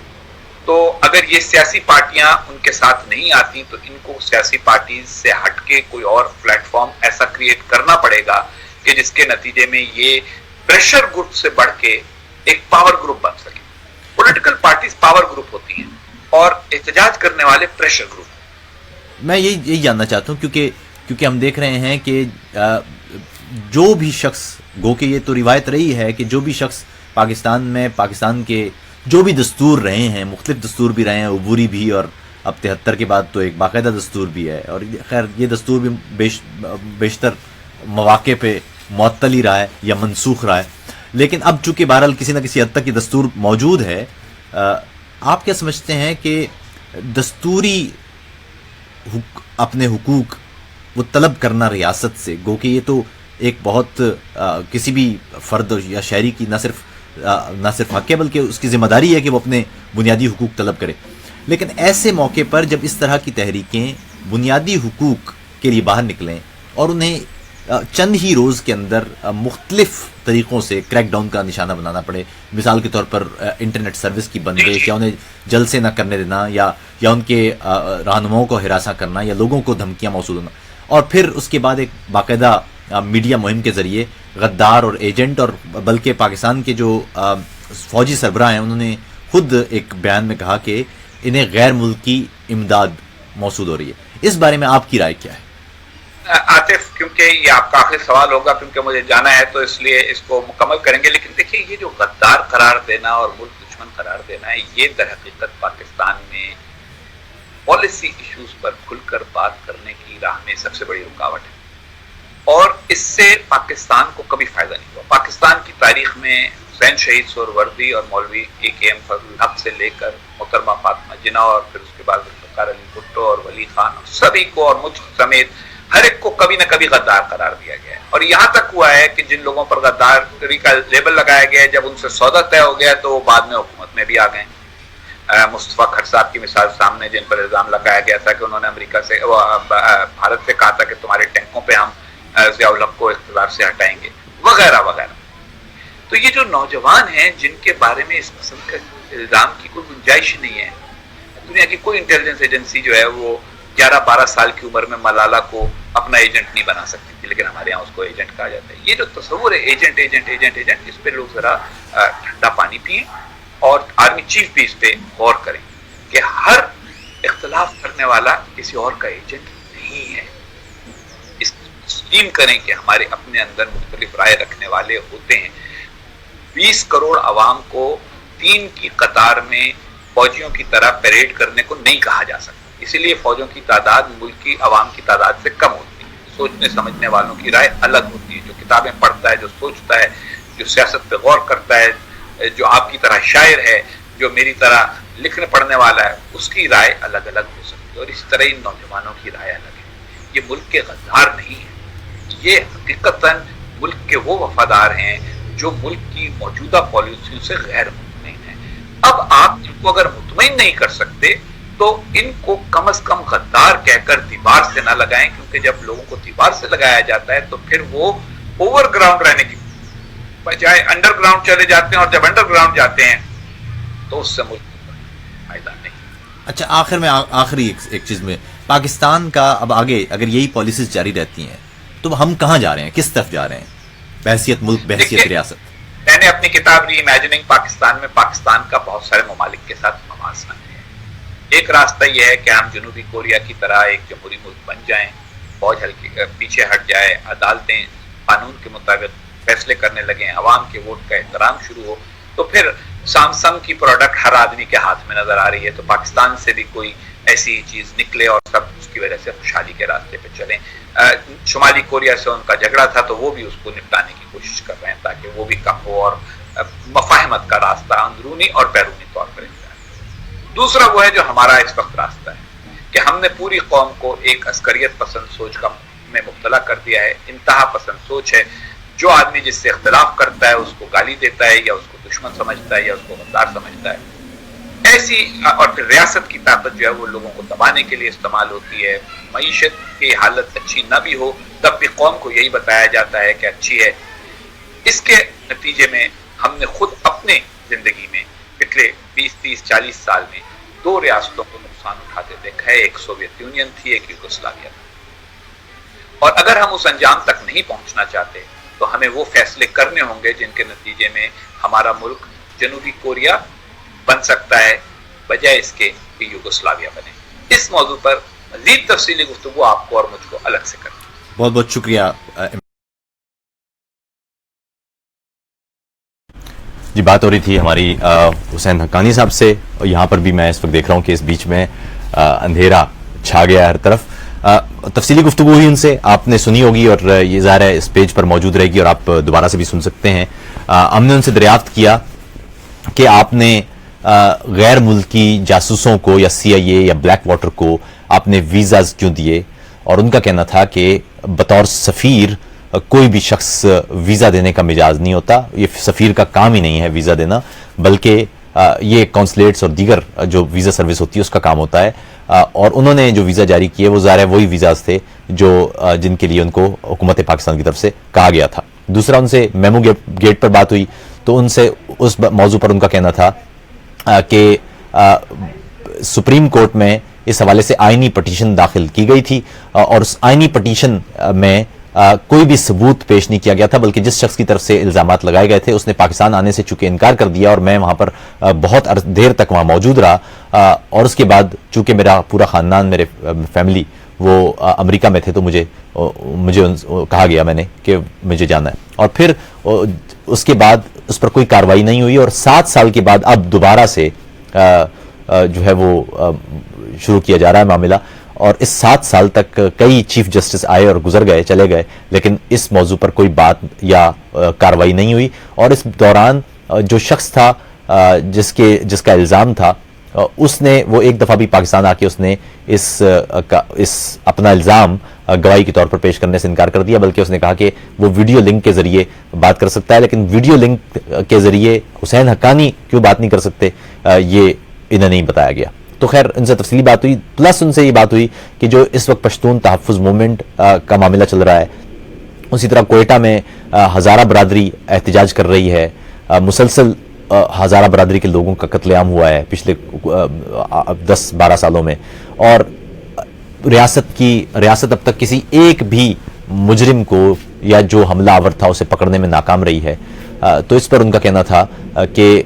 تو اگر یہ سیاسی پارٹیاں ان کے ساتھ نہیں آتی تو ان کو سیاسی پارٹیز سے ہٹ کے کوئی اور پلیٹ فارم ایسا کریٹ کرنا پڑے گا کہ جس کے نتیجے میں یہ پریشر گروپ سے بڑھ کے ایک پاور گروپ بن سکے. پولیٹیکل پارٹیز پاور گروپ ہوتی ہیں اور احتجاج کرنے والے پریشر گروپ. میں یہی جاننا چاہتا ہوں کیونکہ ہم دیکھ رہے ہیں کہ جو بھی شخص، گو کہ یہ تو روایت رہی ہے کہ جو بھی شخص پاکستان میں، پاکستان کے جو بھی دستور رہے ہیں، مختلف دستور بھی رہے ہیں، عبوری بھی، اور اب 73 کے بعد تو ایک باقاعدہ دستور بھی ہے، اور خیر یہ دستور بھی بیشتر مواقع پہ معطل ہی رہا ہے یا منسوخ رہا ہے. لیکن اب چونکہ بہرحال کسی نہ کسی حد تک یہ دستور موجود ہے، آپ کیا سمجھتے ہیں کہ دستوری اپنے حقوق وہ طلب کرنا ریاست سے، گو کہ یہ تو ایک بہت کسی بھی فرد یا شہری کی نہ صرف حق ہے بلکہ اس کی ذمہ داری ہے کہ وہ اپنے بنیادی حقوق طلب کرے. لیکن ایسے موقع پر جب اس طرح کی تحریکیں بنیادی حقوق کے لیے باہر نکلیں اور انہیں چند ہی روز کے اندر مختلف طریقوں سے کریک ڈاؤن کا نشانہ بنانا پڑے، مثال کے طور پر انٹرنیٹ سروس کی بندش، یا انہیں جلسے نہ کرنے دینا، یا ان کے رہنماؤں کو ہراساں کرنا، یا لوگوں کو دھمکیاں موصول ہونا، اور پھر اس کے بعد ایک باقاعدہ میڈیا مہم کے ذریعے غدار اور ایجنٹ، اور بلکہ پاکستان کے جو فوجی سربراہ ہیں انہوں نے خود ایک بیان میں کہا کہ انہیں غیر ملکی امداد موصول ہو رہی ہے. اس بارے میں آپ کی رائے کیا ہے؟ عاطف، کیونکہ یہ آپ کا آخری سوال ہوگا، کیونکہ مجھے جانا ہے تو اس لیے اس کو مکمل کریں گے. لیکن دیکھیے، یہ جو غدار قرار دینا اور ملک دشمن قرار دینا ہے، یہ در حقیقت پاکستان میں پالیسی ایشوز پر کھل کر بات کرنے کی راہ میں سب سے بڑی رکاوٹ ہے، اور اس سے پاکستان کو کبھی فائدہ نہیں ہوا. پاکستان کی تاریخ میں حسین شہید سہروردی اور مولوی A.K.M فضل الحق سے لے کر محترمہ فاطمہ جناح، اور پھر اس کے بعد ذوالفقار علی بھٹو اور ولی خان، اور سبھی کو، اور مجھ سمیت ہر ایک کو کبھی نہ کبھی غدار قرار دیا گیا ہے. اور یہاں تک ہوا ہے کہ جن لوگوں پر غداری کا لیبل لگایا گیا ہے، جب ان سے سودا طے ہو گیا تو وہ بعد میں حکومت میں بھی آ گئے. مصطفیٰ کھٹ صاحب کی مثال سامنے، جن پر الزام لگایا گیا تھا کہ انہوں نے امریکہ سے، بھارت سے کہا تھا کہ تمہارے ٹینکوں پہ ہم ضیاء الحق کو اقتدار سے ہٹائیں گے، وغیرہ وغیرہ. تو یہ جو نوجوان ہیں جن کے بارے میں اس قسم کے الزام کی کوئی گنجائش نہیں ہے، دنیا کی کوئی انٹیلیجنس ایجنسی جو ہے وہ 11-12 سال کی عمر میں ملالہ کو اپنا ایجنٹ نہیں بنا سکتی تھی، لیکن ہمارے یہاں اس کو ایجنٹ کہا جاتا ہے. یہ جو تصور ہے ایجنٹ ایجنٹ ایجنٹ ایجنٹ، اس پہ لوگ ذرا ٹھنڈا پانی پئیں، اور آرمی چیف بھی اس پہ غور کریں کہ ہر اختلاف کرنے والا کسی اور کا ایجنٹ نہیں ہے. اس تسلیم کریں کہ ہمارے اپنے اندر مختلف رائے رکھنے والے ہوتے ہیں. 20 کروڑ عوام کو 3 کی قطار میں فوجیوں کی طرح پیریڈ کرنے کو نہیں کہا جا سکتا. اسی لیے فوجوں کی تعداد ملک کی عوام کی تعداد سے کم ہوتی ہے. سوچنے سمجھنے والوں کی رائے الگ ہوتی ہے. جو کتابیں پڑھتا ہے، جو سوچتا ہے، جو سیاست پہ غور کرتا ہے، جو آپ کی طرح شاعر ہے، جو میری طرح لکھنے پڑھنے والا ہے، اس کی رائے الگ الگ ہو سکتی ہے. اور اسی طرح ان نوجوانوں کی رائے الگ ہے. یہ ملک کے غدار نہیں ہیں، یہ حقیقتاً ملک کے وہ وفادار ہیں جو ملک کی موجودہ پالیسیوں سے غیر مطمئن ہیں. اب آپ ان کو اگر مطمئن نہیں کر سکتے تو ان کو کم از کم غدار کہہ کر دیوار سے نہ لگائیں، کیونکہ جب لوگوں کو دیوار سے لگایا جاتا ہے تو پھر وہ اوور گراؤنڈ رہنے کی بجائے انڈر گراؤنڈ چلے جاتے ہیں، اور جب انڈر گراؤنڈ جاتے ہیں تو اس سے ملک کو فائدہ نہیں۔ اچھا، آخر میں آخری ایک چیز میں، پاکستان کا اب آگے اگر یہی پالیسیز جاری رہتی ہیں تو ہم کہاں جا رہے ہیں، کس طرف جا رہے ہیں بحیثیت ملک، بحیثیت ریاست؟ میں نے اپنی کتاب ری امیجننگ پاکستان میں پاکستان کا بہت سارے ممالک کے ساتھ موازنہ ہے۔ ایک راستہ یہ ہے کہ ہم جنوبی کوریا کی طرح ایک جمہوری ملک بن جائیں، فوج ہلکی پیچھے ہٹ جائے، عدالتیں قانون کے مطابق فیصلے کرنے لگیں، عوام کے ووٹ کا احترام شروع ہو، تو پھر سامسنگ کی پروڈکٹ ہر آدمی کے ہاتھ میں نظر آ رہی ہے، تو پاکستان سے بھی کوئی ایسی چیز نکلے اور سب اس کی وجہ سے خوشحالی کے راستے پہ چلیں۔ شمالی کوریا سے ان کا جھگڑا تھا تو وہ بھی اس کو نپٹانے کی کوشش کر رہے ہیں تاکہ وہ بھی کم ہو اور مفاہمت کا راستہ اندرونی اور بیرونی طور پر اختیار کریں۔ دوسرا وہ ہے جو ہمارا اس وقت راستہ ہے کہ ہم نے پوری قوم کو ایک عسکریت پسند سوچ میں مبتلا کر دیا ہے، انتہا پسند سوچ ہے۔ جو آدمی جس سے اختلاف کرتا ہے اس کو گالی دیتا ہے یا اس کو دشمن سمجھتا ہے یا اس کو غدار سمجھتا ہے، ایسی، اور پھر ریاست کی طاقت جو ہے وہ لوگوں کو دبانے کے لیے استعمال ہوتی ہے۔ معیشت کی حالت اچھی نہ بھی ہو تب بھی قوم کو یہی بتایا جاتا ہے کہ اچھی ہے۔ اس کے نتیجے میں ہم نے خود اپنے زندگی میں پچھلے 20 30 40 سال میں 2 ریاستوں کو نقصان اٹھاتے دیکھا ہے، ایک سوویت یونین تھی، ایک یوگوسلاویہ تھا۔ اور اگر ہم اس انجام تک نہیں پہنچنا چاہتے تو ہمیں وہ فیصلے کرنے ہوں گے جن کے نتیجے میں ہمارا ملک جنوبی کوریا بن سکتا ہے بجائے اس کے کہ یوگوسلاویہ بنے۔ اس موضوع پر مزید تفصیلی گفتگو آپ کو اور مجھ کو الگ سے کریں۔ بہت بہت شکریہ۔ جی، بات ہو رہی تھی ہماری حسین حقانی صاحب سے، اور یہاں پر بھی میں اس وقت دیکھ رہا ہوں کہ اس بیچ میں اندھیرا چھا گیا ہے ہر طرف۔ تفصیلی گفتگو ہوئی ان سے، آپ نے سنی ہوگی اور یہ ظاہر ہے اس پیج پر موجود رہے گی اور آپ دوبارہ سے بھی سن سکتے ہیں۔ ہم نے ان سے دریافت کیا کہ آپ نے غیر ملکی جاسوسوں کو یا سی آئی اے یا بلیک واٹر کو آپ نے ویزاز کیوں دیے، اور ان کا کہنا تھا کہ بطور سفیر کوئی بھی شخص ویزا دینے کا مجاز نہیں ہوتا، یہ سفیر کا کام ہی نہیں ہے ویزا دینا، بلکہ یہ کونسلیٹس اور دیگر جو ویزا سروس ہوتی ہے اس کا کام ہوتا ہے۔ اور انہوں نے جو ویزا جاری کیے وہ ظاہر ہے وہی ویزاز تھے جو جن کے لیے ان کو حکومت پاکستان کی طرف سے کہا گیا تھا۔ دوسرا، ان سے میمو گیٹ پر بات ہوئی تو ان سے اس موضوع پر ان کا کہنا تھا کہ سپریم کورٹ میں اس حوالے سے آئینی پٹیشن داخل کی گئی تھی، اور اس آئینی پٹیشن میں کوئی بھی ثبوت پیش نہیں کیا گیا تھا، بلکہ جس شخص کی طرف سے الزامات لگائے گئے تھے اس نے پاکستان آنے سے چونکہ انکار کر دیا، اور میں وہاں پر بہت دیر تک وہاں موجود رہا، اور اس کے بعد چونکہ میرا پورا خاندان، میرے فیملی وہ امریکہ میں تھے، تو مجھے کہا گیا میں نے کہ مجھے جانا ہے، اور پھر اس کے بعد اس پر کوئی کارروائی نہیں ہوئی، اور 7 سال کے بعد اب دوبارہ سے جو ہے وہ شروع کیا جا رہا ہے معاملہ، اور اس 7 سال تک کئی چیف جسٹس آئے اور گزر گئے، چلے گئے، لیکن اس موضوع پر کوئی بات یا کارروائی نہیں ہوئی۔ اور اس دوران جو شخص تھا جس کا الزام تھا، اس نے وہ ایک دفعہ بھی پاکستان آ کے اس نے اس اپنا الزام گواہی کے طور پر پیش کرنے سے انکار کر دیا، بلکہ اس نے کہا کہ وہ ویڈیو لنک کے ذریعے بات کر سکتا ہے، لیکن ویڈیو لنک کے ذریعے حسین حقانی کیوں بات نہیں کر سکتے یہ انہیں نہیں بتایا گیا۔ تو خیر، ان سے تفصیلی بات ہوئی، پلس ان سے یہ بات ہوئی کہ جو اس وقت پشتون تحفظ موومنٹ کا معاملہ چل رہا ہے، اسی طرح کوئٹہ میں ہزارہ برادری احتجاج کر رہی ہے، مسلسل ہزارہ برادری کے لوگوں کا قتل عام ہوا ہے پچھلے 10-12 سالوں میں، اور ریاست اب تک کسی ایک بھی مجرم کو یا جو حملہ آور تھا اسے پکڑنے میں ناکام رہی ہے۔ تو اس پر ان کا کہنا تھا کہ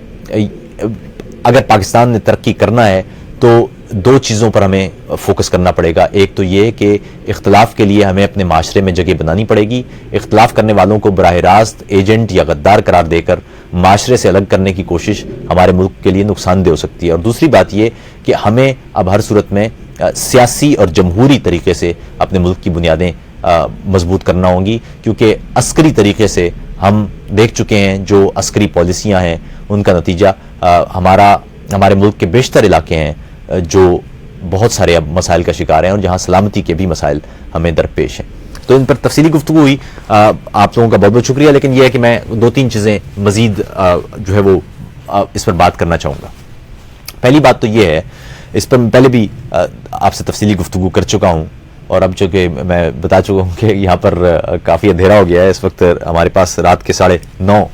اگر پاکستان نے ترقی کرنا ہے تو 2 چیزوں پر ہمیں فوکس کرنا پڑے گا۔ ایک تو یہ کہ اختلاف کے لیے ہمیں اپنے معاشرے میں جگہ بنانی پڑے گی، اختلاف کرنے والوں کو براہ راست ایجنٹ یا غدار قرار دے کر معاشرے سے الگ کرنے کی کوشش ہمارے ملک کے لیے نقصان دہ ہو سکتی ہے، اور دوسری بات یہ کہ ہمیں اب ہر صورت میں سیاسی اور جمہوری طریقے سے اپنے ملک کی بنیادیں مضبوط کرنا ہوں گی، کیونکہ عسکری طریقے سے ہم دیکھ چکے ہیں جو عسکری پالیسیاں ہیں ان کا نتیجہ ہمارے ملک کے بیشتر علاقے ہیں جو بہت سارے اب مسائل کا شکار ہیں، اور جہاں سلامتی کے بھی مسائل ہمیں درپیش ہیں۔ تو ان پر تفصیلی گفتگو ہوئی، آپ لوگوں کا بہت بہت شکریہ، لیکن یہ ہے کہ میں 2-3 چیزیں مزید جو ہے وہ اس پر بات کرنا چاہوں گا۔ پہلی بات تو یہ ہے اس پر پہلے بھی آپ سے تفصیلی گفتگو کر چکا ہوں، اور اب چونکہ میں بتا چکا ہوں کہ یہاں پر کافی اندھیرا ہو گیا ہے، اس وقت ہمارے پاس رات کے 9:30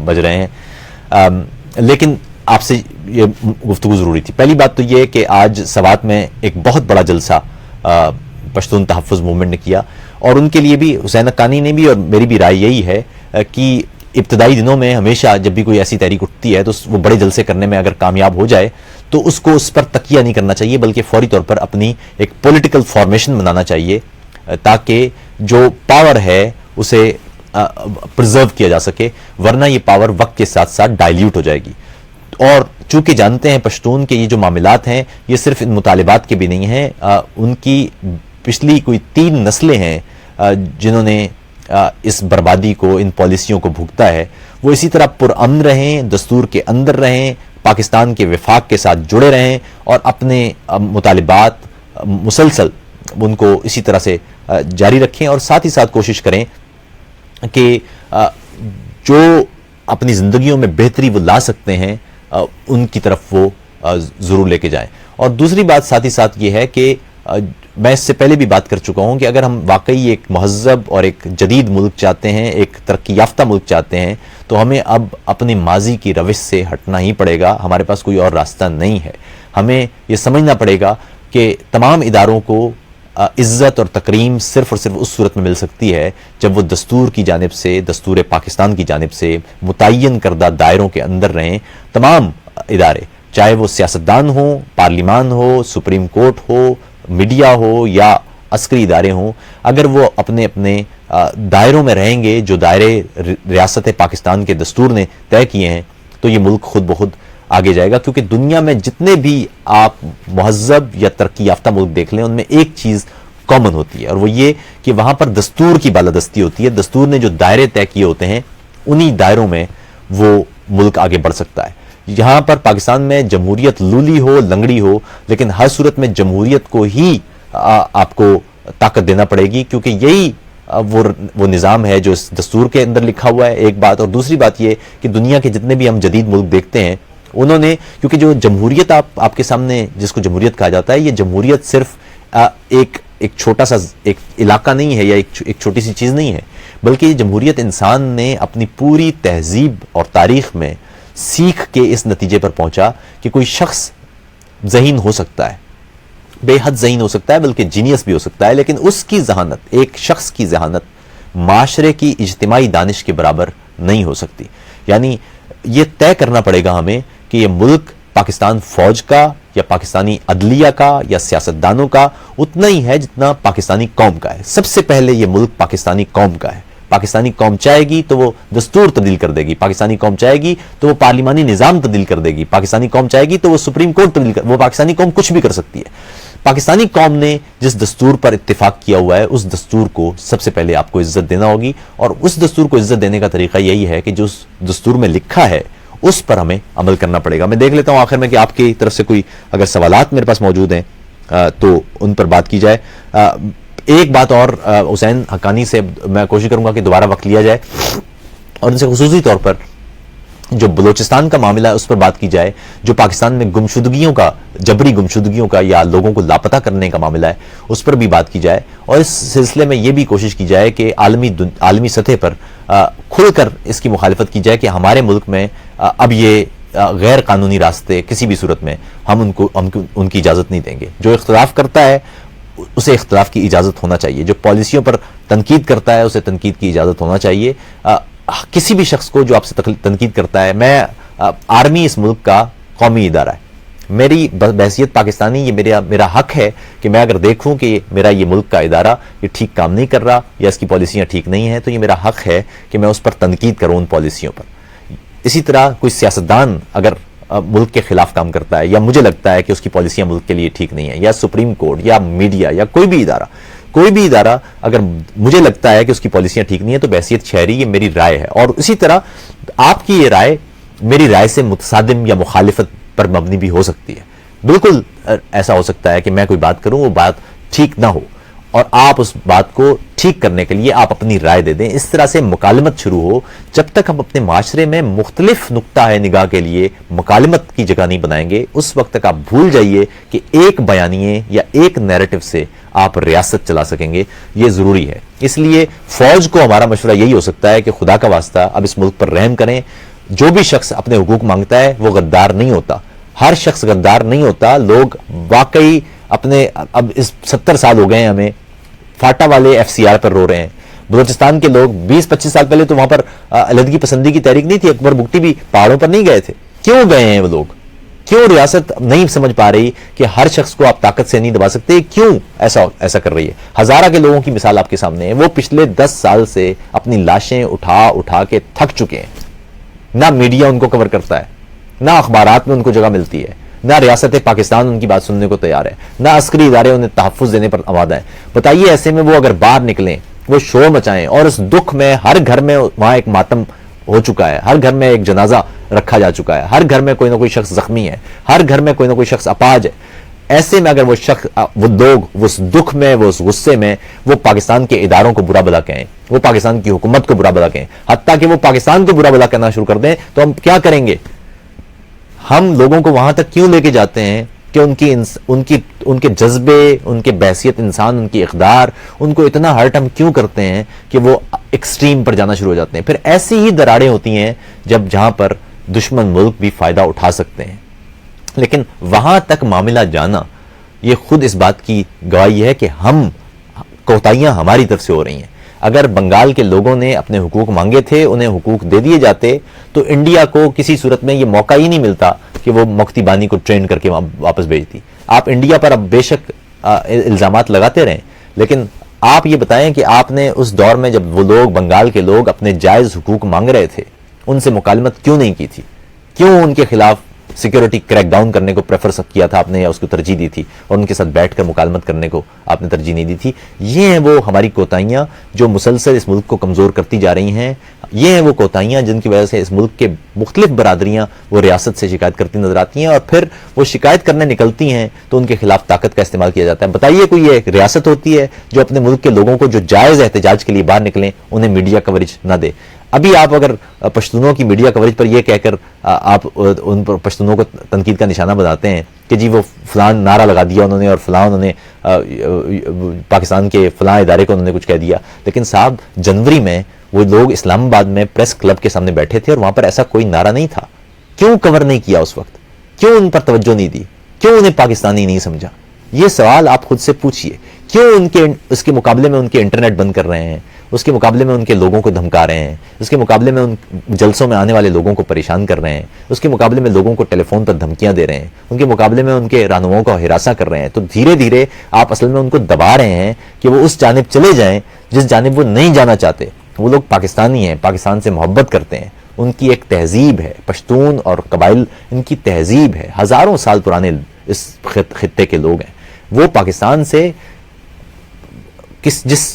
بج رہے ہیں، لیکن آپ سے یہ گفتگو ضروری تھی۔ پہلی بات تو یہ کہ آج سوات میں ایک بہت بڑا جلسہ پشتون تحفظ موومنٹ نے کیا، اور ان کے لیے بھی حسین حقانی نے بھی، اور میری بھی رائے یہی ہے کہ ابتدائی دنوں میں ہمیشہ جب بھی کوئی ایسی تحریک اٹھتی ہے تو وہ بڑے جلسے کرنے میں اگر کامیاب ہو جائے تو اس کو اس پر تکیہ نہیں کرنا چاہیے، بلکہ فوری طور پر اپنی ایک پولیٹیکل فارمیشن بنانا چاہیے تاکہ جو پاور ہے اسے پرزرو کیا جا سکے، ورنہ یہ پاور وقت کے ساتھ ساتھ ڈائلیوٹ ہو جائے گی۔ اور چونکہ جانتے ہیں پشتون کے یہ جو معاملات ہیں یہ صرف ان مطالبات کے بھی نہیں ہیں، ان کی پچھلی کوئی 3 نسلیں ہیں جنہوں نے اس بربادی کو، ان پالیسیوں کو بھگتا ہے، وہ اسی طرح پرامن رہیں، دستور کے اندر رہیں، پاکستان کے وفاق کے ساتھ جڑے رہیں، اور اپنے مطالبات مسلسل ان کو اسی طرح سے جاری رکھیں، اور ساتھ ہی ساتھ کوشش کریں کہ جو اپنی زندگیوں میں بہتری وہ لا سکتے ہیں ان کی طرف وہ ضرور لے کے جائیں۔ اور دوسری بات ساتھ ہی ساتھ یہ ہے کہ میں اس سے پہلے بھی بات کر چکا ہوں کہ اگر ہم واقعی ایک مہذب اور ایک جدید ملک چاہتے ہیں، ایک ترقی یافتہ ملک چاہتے ہیں، تو ہمیں اب اپنے ماضی کی روش سے ہٹنا ہی پڑے گا، ہمارے پاس کوئی اور راستہ نہیں ہے۔ ہمیں یہ سمجھنا پڑے گا کہ تمام اداروں کو عزت اور تکریم صرف اور صرف اس صورت میں مل سکتی ہے جب وہ دستور کی جانب سے، دستور پاکستان کی جانب سے متعین کردہ دائروں کے اندر رہیں۔ تمام ادارے، چاہے وہ سیاستدان ہوں، پارلیمان ہو، سپریم کورٹ ہو، میڈیا ہو یا عسکری ادارے ہوں، اگر وہ اپنے اپنے دائروں میں رہیں گے جو دائرے ریاست پاکستان کے دستور نے طے کیے ہیں، تو یہ ملک خود بخود آگے جائے گا۔ کیونکہ دنیا میں جتنے بھی آپ مہذب یا ترقی یافتہ ملک دیکھ لیں، ان میں ایک چیز کامن ہوتی ہے، اور وہ یہ کہ وہاں پر دستور کی بالادستی ہوتی ہے۔ دستور نے جو دائرے طے کیے ہوتے ہیں انہی دائروں میں وہ ملک آگے بڑھ سکتا ہے۔ یہاں پر پاکستان میں جمہوریت لولی ہو، لنگڑی ہو، لیکن ہر صورت میں جمہوریت کو ہی آپ کو طاقت دینا پڑے گی، کیونکہ یہی وہ نظام ہے جو اس دستور کے اندر لکھا ہوا ہے، ایک بات۔ اور دوسری بات یہ کہ دنیا کے جتنے بھی ہم جدید ملک دیکھتے ہیں انہوں نے، کیونکہ جو جمہوریت آپ کے سامنے جس کو جمہوریت کہا جاتا ہے، یہ جمہوریت صرف ایک چھوٹا سا ایک علاقہ نہیں ہے یا ایک چھوٹی سی چیز نہیں ہے، بلکہ یہ جمہوریت انسان نے اپنی پوری تہذیب اور تاریخ میں سیکھ کے اس نتیجے پر پہنچا کہ کوئی شخص ذہین ہو سکتا ہے، بے حد ذہین ہو سکتا ہے، بلکہ جینیس بھی ہو سکتا ہے، لیکن اس کی ذہانت، ایک شخص کی ذہانت معاشرے کی اجتماعی دانش کے برابر نہیں ہو سکتی۔ یعنی یہ طے کرنا پڑے گا ہمیں کہ یہ ملک پاکستان فوج کا یا پاکستانی عدلیہ کا یا سیاستدانوں کا اتنا ہی ہے جتنا پاکستانی قوم کا ہے۔ سب سے پہلے یہ ملک پاکستانی قوم کا ہے۔ پاکستانی قوم چاہے گی تو وہ دستور تبدیل کر دے گی، پاکستانی قوم چاہے گی تو وہ پارلیمانی نظام تبدیل کر دے گی، پاکستانی قوم چاہے گی تو وہ سپریم کورٹ تبدیل کر، وہ پاکستانی قوم کچھ بھی کر سکتی ہے۔ پاکستانی قوم نے جس دستور پر اتفاق کیا ہوا ہے اس دستور کو سب سے پہلے آپ کو عزت دینا ہوگی، اور اس دستور کو عزت دینے کا طریقہ یہی ہے کہ جو اس دستور میں لکھا ہے اس پر ہمیں عمل کرنا پڑے گا۔ میں دیکھ لیتا ہوں آخر میں کہ آپ کی طرف سے کوئی اگر سوالات میرے پاس موجود ہیں تو ان پر بات کی جائے۔ ایک بات اور حسین حقانی سے میں کوشش کروں گا کہ دوبارہ وقت لیا جائے اور ان سے خصوصی طور پر جو بلوچستان کا معاملہ ہے اس پر بات کی جائے، جو پاکستان میں گمشدگیوں کا، جبری گمشدگیوں کا یا لوگوں کو لاپتہ کرنے کا معاملہ ہے اس پر بھی بات کی جائے، اور اس سلسلے میں یہ بھی کوشش کی جائے کہ عالمی سطح پر کھل کر اس کی مخالفت کی جائے کہ ہمارے ملک میں اب یہ غیر قانونی راستے کسی بھی صورت میں ہم ان کی اجازت نہیں دیں گے۔ جو اختلاف کرتا ہے اسے اختلاف کی اجازت ہونا چاہیے، جو پالیسیوں پر تنقید کرتا ہے اسے تنقید کی اجازت ہونا چاہیے۔ کسی بھی شخص کو جو آپ سے تنقید کرتا ہے، میں آرمی اس ملک کا قومی ادارہ ہے، میری بحیثیت پاکستانی یہ میرا حق ہے کہ میں اگر دیکھوں کہ میرا یہ ملک کا ادارہ یہ ٹھیک کام نہیں کر رہا یا اس کی پالیسیاں ٹھیک نہیں ہیں تو یہ میرا حق ہے کہ میں اس پر تنقید کروں ان پالیسیوں پر۔ اسی طرح کوئی سیاستدان اگر ملک کے خلاف کام کرتا ہے یا مجھے لگتا ہے کہ اس کی پالیسیاں ملک کے لیے ٹھیک نہیں ہیں، یا سپریم کورٹ یا میڈیا یا کوئی بھی ادارہ اگر مجھے لگتا ہے کہ اس کی پالیسیاں ٹھیک نہیں ہیں تو بحیثیت شہری یہ میری رائے ہے، اور اسی طرح آپ کی یہ رائے میری رائے سے متصادم یا مخالفت پر مبنی بھی ہو سکتی ہے۔ بالکل ایسا ہو سکتا ہے کہ میں کوئی بات کروں وہ بات ٹھیک نہ ہو، اور آپ اس بات کو ٹھیک کرنے کے لیے آپ اپنی رائے دے دیں. اس طرح سے مکالمت شروع ہو. جب تک ہم اپنے معاشرے میں مختلف نقطہ ہے نگاہ کے لیے مکالمت کی جگہ نہیں بنائیں گے, اس وقت تک آپ بھول جائیے کہ ایک بیانیے یا ایک نیریٹو سے آپ ریاست چلا سکیں گے. یہ ضروری ہے. اس لیے فوج کو ہمارا مشورہ یہی ہو سکتا ہے کہ خدا کا واسطہ اب اس ملک پر رحم کریں. جو بھی شخص اپنے حقوق مانگتا ہے وہ غدار نہیں ہوتا. ہر شخص غدار نہیں ہوتا. لوگ واقعی اپنے, اب اس 70 سال ہو گئے ہیں ہمیں, فاٹا والے ایف سی آر پر رو رہے ہیں. بلوچستان کے لوگ 20-25 سال پہلے تو وہاں پر علیحدگی پسندی کی تحریک نہیں تھی. اکبر بگٹی بھی پہاڑوں پر نہیں گئے تھے. کیوں گئے ہیں وہ لوگ؟ کیوں ریاست نہیں سمجھ پا رہی کہ ہر شخص کو آپ طاقت سے نہیں دبا سکتے؟ کیوں ایسا کر رہی ہے؟ ہزارہ کے لوگوں کی مثال آپ کے سامنے ہے. وہ پچھلے 10 سال سے اپنی لاشیں اٹھا کے تھک چکے ہیں. نہ میڈیا ان کو کور کرتا ہے, نہ اخبارات میں ان کو جگہ ملتی ہے, نہ ریاست پاکستان ان کی بات سننے کو تیار ہے, نہ عسکری ادارے انہیں تحفظ دینے پر آمادہ ہیں. بتائیے ایسے میں وہ اگر باہر نکلیں, وہ شور مچائیں, اور اس دکھ میں ہر گھر میں وہاں ایک ماتم ہو چکا ہے, ہر گھر میں ایک جنازہ رکھا جا چکا ہے, ہر گھر میں کوئی نہ کوئی شخص زخمی ہے, ہر گھر میں کوئی نہ کوئی شخص اپاہج ہے. ایسے میں اگر وہ شخص, وہ لوگ اس دکھ میں, وہ اس غصے میں وہ پاکستان کے اداروں کو برا بھلا کہیں, وہ پاکستان کی حکومت کو برا بھلا کہیں, حتیٰ کہ وہ پاکستان کو برا بھلا کہنا شروع کر دیں, تو ہم کیا کریں گے؟ ہم لوگوں کو وہاں تک کیوں لے کے جاتے ہیں کہ ان کے جذبے, ان کے بحثیت انسان, ان کی اقدار, ان کو اتنا ہرٹ ہم کیوں کرتے ہیں کہ وہ ایکسٹریم پر جانا شروع ہو جاتے ہیں؟ پھر ایسی ہی دراڑیں ہوتی ہیں جہاں پر دشمن ملک بھی فائدہ اٹھا سکتے ہیں. لیکن وہاں تک معاملہ جانا یہ خود اس بات کی گواہی ہے کہ کوتاہیاں ہماری طرف سے ہو رہی ہیں. اگر بنگال کے لوگوں نے اپنے حقوق مانگے تھے, انہیں حقوق دے دیے جاتے, تو انڈیا کو کسی صورت میں یہ موقع ہی نہیں ملتا کہ وہ مفتی بانی کو ٹرین کر کے واپس بھیجتی. آپ انڈیا پر اب بے شک الزامات لگاتے رہیں, لیکن آپ یہ بتائیں کہ آپ نے اس دور میں جب وہ لوگ, بنگال کے لوگ اپنے جائز حقوق مانگ رہے تھے, ان سے مکالمت کیوں نہیں کی تھی؟ کیوں ان کے خلاف سیکیورٹی کریک ڈاؤن کرنے کو پریفر کیا تھا آپ نے, یا اس کو ترجیح دی تھی, اور ان کے ساتھ بیٹھ کر مکالمت کرنے کو آپ نے ترجیح نہیں دی تھی؟ یہ ہیں وہ ہماری کوتاہیاں جو مسلسل اس ملک کو کمزور کرتی جا رہی ہیں. یہ ہیں وہ کوتاہیاں جن کی وجہ سے اس ملک کے مختلف برادریاں وہ ریاست سے شکایت کرتی نظر آتی ہیں, اور پھر وہ شکایت کرنے نکلتی ہیں تو ان کے خلاف طاقت کا استعمال کیا جاتا ہے. بتائیے کوئی ایک ریاست ہوتی ہے جو اپنے ملک کے لوگوں کو جو جائز احتجاج کے لیے باہر نکلیں انہیں میڈیا کوریج نہ دے؟ ابھی آپ اگر پشتونوں کی میڈیا کوریج پر یہ کہہ کر آپ ان پر پشتونوں کو تنقید کا نشانہ بناتے ہیں کہ جی وہ فلاں نعرہ لگا دیا انہوں نے, اور فلاں انہوں نے پاکستان کے فلاں ادارے کو انہوں نے کچھ کہہ دیا, لیکن صاحب جنوری میں وہ لوگ اسلام آباد میں پریس کلب کے سامنے بیٹھے تھے اور وہاں پر ایسا کوئی نعرہ نہیں تھا. کیوں کور نہیں کیا اس وقت؟ کیوں ان پر توجہ نہیں دی؟ کیوں انہیں پاکستانی نہیں سمجھا؟ یہ سوال آپ خود سے پوچھئے. کیوں اس کے مقابلے میں ان کے انٹرنیٹ بند کر رہے ہیں, اس کے مقابلے میں ان کے لوگوں کو دھمکا رہے ہیں, اس کے مقابلے میں ان جلسوں میں آنے والے لوگوں کو پریشان کر رہے ہیں, اس کے مقابلے میں لوگوں کو ٹیلی فون پر دھمکیاں دے رہے ہیں, ان کے مقابلے میں ان کے رہنماؤں کو ہراساں کر رہے ہیں؟ تو دھیرے دھیرے آپ اصل میں ان کو دبا رہے ہیں کہ وہ اس جانب چلے جائیں جس جانب وہ نہیں جانا چاہتے. وہ لوگ پاکستانی ہیں, پاکستان سے محبت کرتے ہیں, ان کی ایک تہذیب ہے, پشتون اور قبائل ان کی تہذیب ہے, ہزاروں سال پرانے اس خطے کے لوگ ہیں. وہ پاکستان سے جس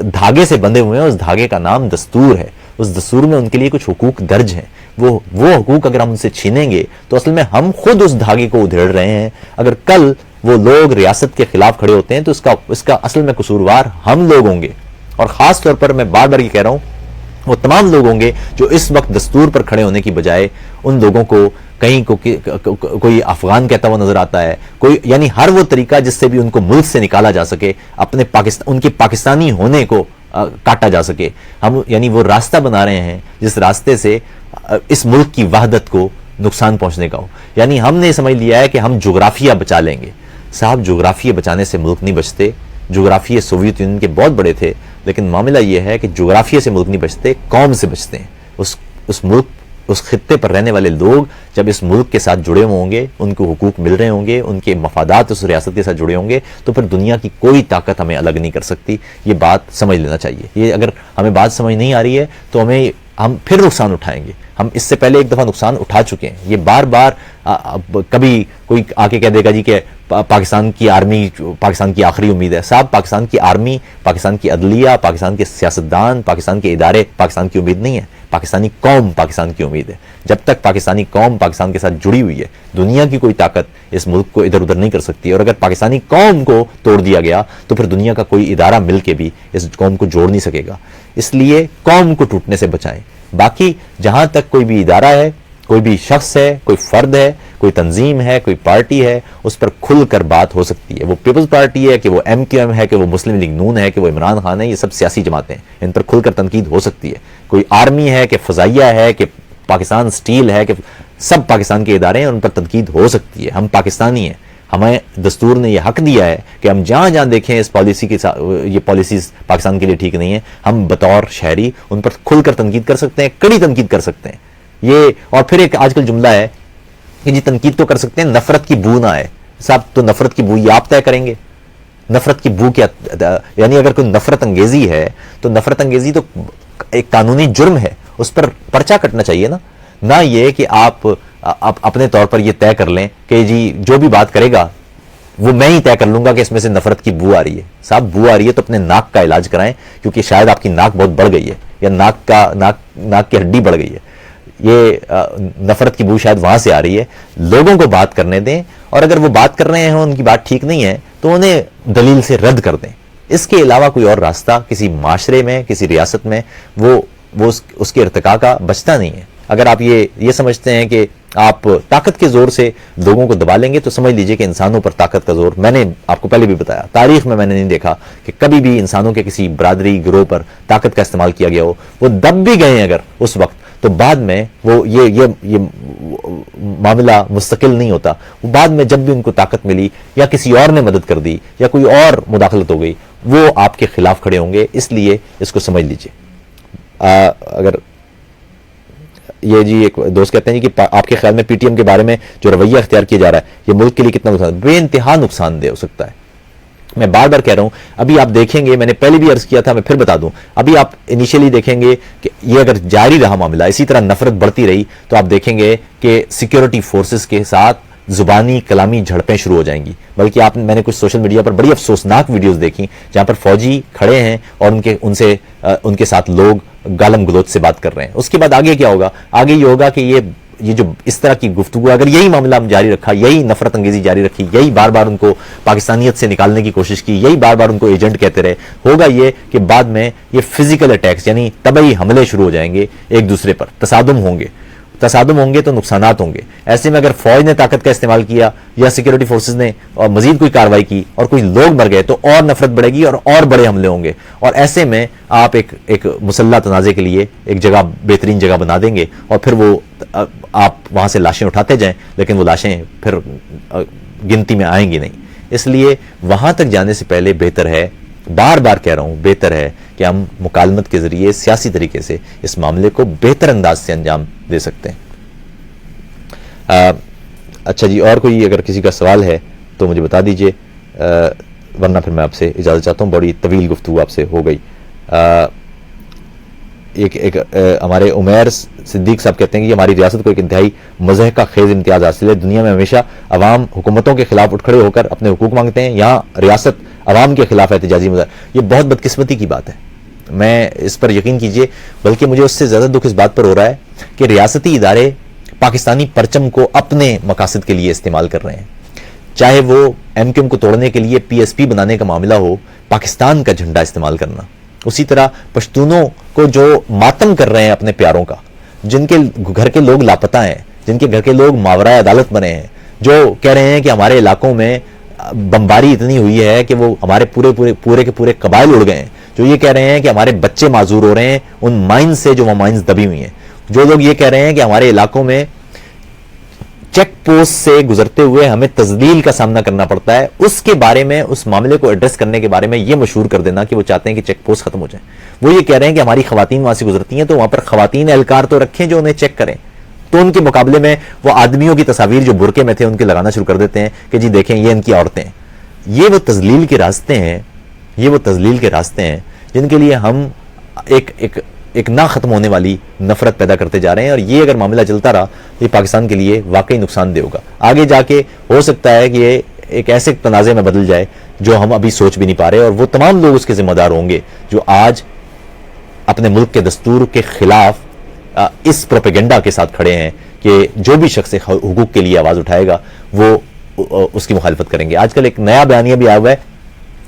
دھاگے سے بندھے ہوئے ہیں اس دھاگے کا نام دستور ہے. اس دستور میں ان کے لیے کچھ حقوق درج ہیں. وہ حقوق اگر ہم ان سے چھینیں گے تو اصل میں ہم خود اس دھاگے کو ادھیڑ رہے ہیں. اگر کل وہ لوگ ریاست کے خلاف کھڑے ہوتے ہیں تو اس کا اصل میں قصوروار ہم لوگ ہوں گے, اور خاص طور پر میں بار بار یہ کہہ رہا ہوں وہ تمام لوگ ہوں گے جو اس وقت دستور پر کھڑے ہونے کی بجائے ان لوگوں کو کہیں کوئی افغان کہتا ہوا نظر آتا ہے, کوئی یعنی ہر وہ طریقہ جس سے بھی ان کو ملک سے نکالا جا سکے, اپنے ان کے پاکستانی ہونے کو کاٹا جا سکے. ہم یعنی وہ راستہ بنا رہے ہیں جس راستے سے اس ملک کی وحدت کو نقصان پہنچنے کا ہو. یعنی ہم نے سمجھ لیا ہے کہ ہم جغرافیہ بچا لیں گے. صاحب جغرافیہ بچانے سے ملک نہیں بچتے. جغرافیہ سوویت یونین کے بہت بڑے تھے, لیکن معاملہ یہ ہے کہ جغرافیہ سے ملک نہیں بچتے, قوم سے بچتے ہیں. اس ملک, اس خطے پر رہنے والے لوگ جب اس ملک کے ساتھ جڑے ہوں گے, ان کو حقوق مل رہے ہوں گے, ان کے مفادات اس ریاست کے ساتھ جڑے ہوں گے, تو پھر دنیا کی کوئی طاقت ہمیں الگ نہیں کر سکتی. یہ بات سمجھ لینا چاہیے. یہ اگر ہمیں بات سمجھ نہیں آ رہی ہے تو ہم پھر نقصان اٹھائیں گے. ہم اس سے پہلے ایک دفعہ نقصان اٹھا چکے ہیں. یہ بار بار کبھی کوئی آ کے کہہ دے گا جی کہ پاکستان کی آرمی پاکستان کی آخری امید ہے. صاحب پاکستان کی آرمی, پاکستان کی عدلیہ, پاکستان کے سیاستدان, پاکستان کے ادارے پاکستان کی امید نہیں ہے. پاکستانی قوم پاکستان کی امید ہے. جب تک پاکستانی قوم پاکستان کے ساتھ جڑی ہوئی ہے, دنیا کی کوئی طاقت اس ملک کو ادھر ادھر نہیں کر سکتی. اور اگر پاکستانی قوم کو توڑ دیا گیا تو پھر دنیا کا کوئی ادارہ مل کے بھی اس قوم کو جوڑ نہیں سکے گا. اس لیے قوم کو ٹوٹنے سے بچائیں. باقی جہاں تک کوئی بھی ادارہ ہے, کوئی بھی شخص ہے, کوئی فرد ہے, کوئی تنظیم ہے, کوئی پارٹی ہے, اس پر کھل کر بات ہو سکتی ہے. وہ پیپلز پارٹی ہے کہ وہ ایم کیو ایم ہے کہ وہ مسلم لیگ نون ہے کہ وہ عمران خان ہے, یہ سب سیاسی جماعتیں ہیں, ان پر کھل کر تنقید ہو سکتی ہے. کوئی آرمی ہے کہ فضائیہ ہے کہ پاکستان سٹیل ہے کہ سب پاکستان کے ادارے ہیں, ان پر تنقید ہو سکتی ہے. ہم پاکستانی ہیں, ہمیں دستور نے یہ حق دیا ہے کہ ہم جہاں جہاں دیکھیں اس پالیسی کے یہ پالیسیز پاکستان کے لیے ٹھیک نہیں ہیں, ہم بطور شہری ان پر کھل کر تنقید کر سکتے ہیں, کڑی تنقید کر سکتے ہیں. یہ اور پھر ایک آج کل جملہ ہے کہ جی تنقید تو کر سکتے ہیں, نفرت کی بو نہ آئے. صاحب تو نفرت کی بو یہ آپ طے کریں گے. نفرت کی بو کیا, یعنی اگر کوئی نفرت انگیزی ہے تو نفرت انگیزی تو ایک قانونی جرم ہے, اس پر پرچہ کٹنا چاہیے نا. نہ یہ کہ آپ اپنے طور پر یہ طے کر لیں کہ جی جو بھی بات کرے گا وہ میں ہی طے کر لوں گا کہ اس میں سے نفرت کی بو آ رہی ہے. صاحب بو آ رہی ہے تو اپنے ناک کا علاج کرائیں, کیونکہ شاید آپ کی ناک بہت بڑھ گئی ہے یا ناک کی ہڈی بڑھ گئی ہے. یہ نفرت کی بو شاید وہاں سے آ رہی ہے. لوگوں کو بات کرنے دیں, اور اگر وہ بات کر رہے ہیں ان کی بات ٹھیک نہیں ہے تو انہیں دلیل سے رد کر دیں. اس کے علاوہ کوئی اور راستہ کسی معاشرے میں, کسی ریاست میں وہ اس کے ارتقاء کا بچتا نہیں ہے. اگر آپ یہ سمجھتے ہیں کہ آپ طاقت کے زور سے لوگوں کو دبا لیں گے تو سمجھ لیجئے کہ انسانوں پر طاقت کا زور, میں نے آپ کو پہلے بھی بتایا, تاریخ میں نے نہیں دیکھا کہ کبھی بھی انسانوں کے کسی برادری گروہ پر طاقت کا استعمال کیا گیا ہو. وہ دب بھی گئے اگر اس وقت, تو بعد میں وہ یہ معاملہ مستقل نہیں ہوتا. وہ بعد میں جب بھی ان کو طاقت ملی یا کسی اور نے مدد کر دی یا کوئی اور مداخلت ہو گئی, وہ آپ کے خلاف کھڑے ہوں گے. اس لیے اس کو سمجھ لیجئے. اگر یہ جی ایک دوست کہتے ہیں کہ آپ کے خیال میں پی ٹی ایم کے بارے میں جو رویہ اختیار کیا جا رہا ہے یہ ملک کے لیے کتنا نقصان, بے انتہا نقصان دہ ہو سکتا ہے. میں بار بار کہہ رہا ہوں, ابھی آپ دیکھیں گے, میں نے پہلے بھی عرض کیا تھا, میں پھر بتا دوں, ابھی آپ انیشیلی دیکھیں گے کہ یہ اگر جاری رہا معاملہ, اسی طرح نفرت بڑھتی رہی, تو آپ دیکھیں گے کہ سیکیورٹی فورسز کے ساتھ زبانی کلامی جھڑپیں شروع ہو جائیں گی. بلکہ میں نے کچھ سوشل میڈیا پر بڑی افسوسناک ویڈیوز دیکھی جہاں پر فوجی کھڑے ہیں اور ان کے ساتھ لوگ گالم گلوچ سے بات کر رہے ہیں. اس کے بعد آگے کیا ہوگا؟ آگے یہ ہوگا کہ یہ جو اس طرح کی گفتگو, اگر یہی معاملہ ہم جاری رکھا, یہی نفرت انگیزی جاری رکھی, یہی بار بار ان کو پاکستانیت سے نکالنے کی کوشش کی, یہی بار بار ان کو ایجنٹ کہتے رہے, ہوگا یہ کہ بعد میں یہ فزیکل اٹیکس یعنی طبعی حملے شروع ہو جائیں گے ایک دوسرے پر, تصادم ہوں گے تو نقصانات ہوں گے. ایسے میں اگر فوج نے طاقت کا استعمال کیا یا سیکیورٹی فورسز نے اور مزید کوئی کارروائی کی اور کوئی لوگ مر گئے تو اور نفرت بڑھے گی اور بڑے حملے ہوں گے. اور ایسے میں آپ ایک مسلح تنازع کے لیے ایک جگہ, بہترین جگہ بنا دیں گے, اور پھر وہ آپ وہاں سے لاشیں اٹھاتے جائیں, لیکن وہ لاشیں پھر گنتی میں آئیں گی نہیں. اس لیے وہاں تک جانے سے پہلے بہتر ہے, بار بار کہہ رہا ہوں, بہتر ہے کہ ہم مکالمت کے ذریعے سیاسی طریقے سے اس معاملے کو بہتر انداز سے انجام دے سکتے ہیں. اچھا جی, اور کوئی اگر کسی کا سوال ہے تو مجھے بتا دیجئے, ورنہ پھر میں آپ سے اجازت چاہتا ہوں. بڑی طویل گفتگو آپ سے ہو گئی. ایک ہمارے عمیر صدیق صاحب کہتے ہیں کہ ہماری ریاست کو ایک انتہائی مزہ کا خیز امتیاز حاصل ہے. دنیا میں ہمیشہ عوام حکومتوں کے خلاف اٹھ کھڑے ہو کر اپنے حقوق مانگتے ہیں, یہاں ریاست عوام کے خلاف احتجاجی مظاہرہ. یہ بہت بدقسمتی کی بات ہے, میں اس پر یقین کیجئے. بلکہ مجھے اس سے زیادہ دکھ اس بات پر ہو رہا ہے کہ ریاستی ادارے پاکستانی پرچم کو اپنے مقاصد کے لیے استعمال کر رہے ہیں. چاہے وہ ایم کیو ایم کو توڑنے کے لیے پی ایس پی بنانے کا معاملہ ہو, پاکستان کا جھنڈا استعمال کرنا. اسی طرح پشتونوں کو جو ماتم کر رہے ہیں اپنے پیاروں کا, جن کے گھر کے لوگ لاپتہ ہیں, جن کے گھر کے لوگ ماورائے عدالت بنے ہیں, جو کہہ رہے ہیں کہ ہمارے علاقوں میں بمباری اتنی ہوئی ہے کہ وہ ہمارے پورے کے پورے قبائل اڑ گئے ہیں, جو یہ کہہ رہے ہیں کہ ہمارے بچے معذور ہو رہے ہیں ان مائنز سے جو وہ مائنز دبی ہوئی ہیں, جو لوگ یہ کہہ رہے ہیں کہ ہمارے علاقوں میں چیک پوسٹ سے گزرتے ہوئے ہمیں تذلیل کا سامنا کرنا پڑتا ہے, اس کے بارے میں, اس معاملے کو ایڈریس کرنے کے بارے میں یہ مشہور کر دینا کہ وہ چاہتے ہیں کہ چیک پوسٹ ختم ہو جائیں. وہ یہ کہہ رہے ہیں کہ ہماری خواتین وہاں سے گزرتی ہیں تو وہاں پر خواتین اہلکار تو رکھیں جو انہیں چیک کریں. تو ان کے مقابلے میں وہ آدمیوں کی تصاویر جو برقعے میں تھے ان کے لگانا شروع کر دیتے ہیں کہ جی دیکھیں یہ ان کی عورتیں ہیں. یہ وہ تذلیل کے راستے ہیں, جن کے لیے ہم ایک نہ ختم ہونے والی نفرت پیدا کرتے جا رہے ہیں, اور یہ اگر معاملہ چلتا رہا تو یہ پاکستان کے لیے واقعی نقصان دہ ہوگا. آگے جا کے ہو سکتا ہے کہ یہ ایک ایسے تنازع میں بدل جائے جو ہم ابھی سوچ بھی نہیں پا رہے, اور وہ تمام لوگ اس کے ذمہ دار ہوں گے جو آج اپنے ملک کے دستور کے خلاف اس پروپیگنڈا کے ساتھ کھڑے ہیں کہ جو بھی شخص حقوق کے لیے آواز اٹھائے گا وہ اس کی مخالفت کریں گے. آج کل ایک نیا بیانیہ بھی آیا ہوا ہے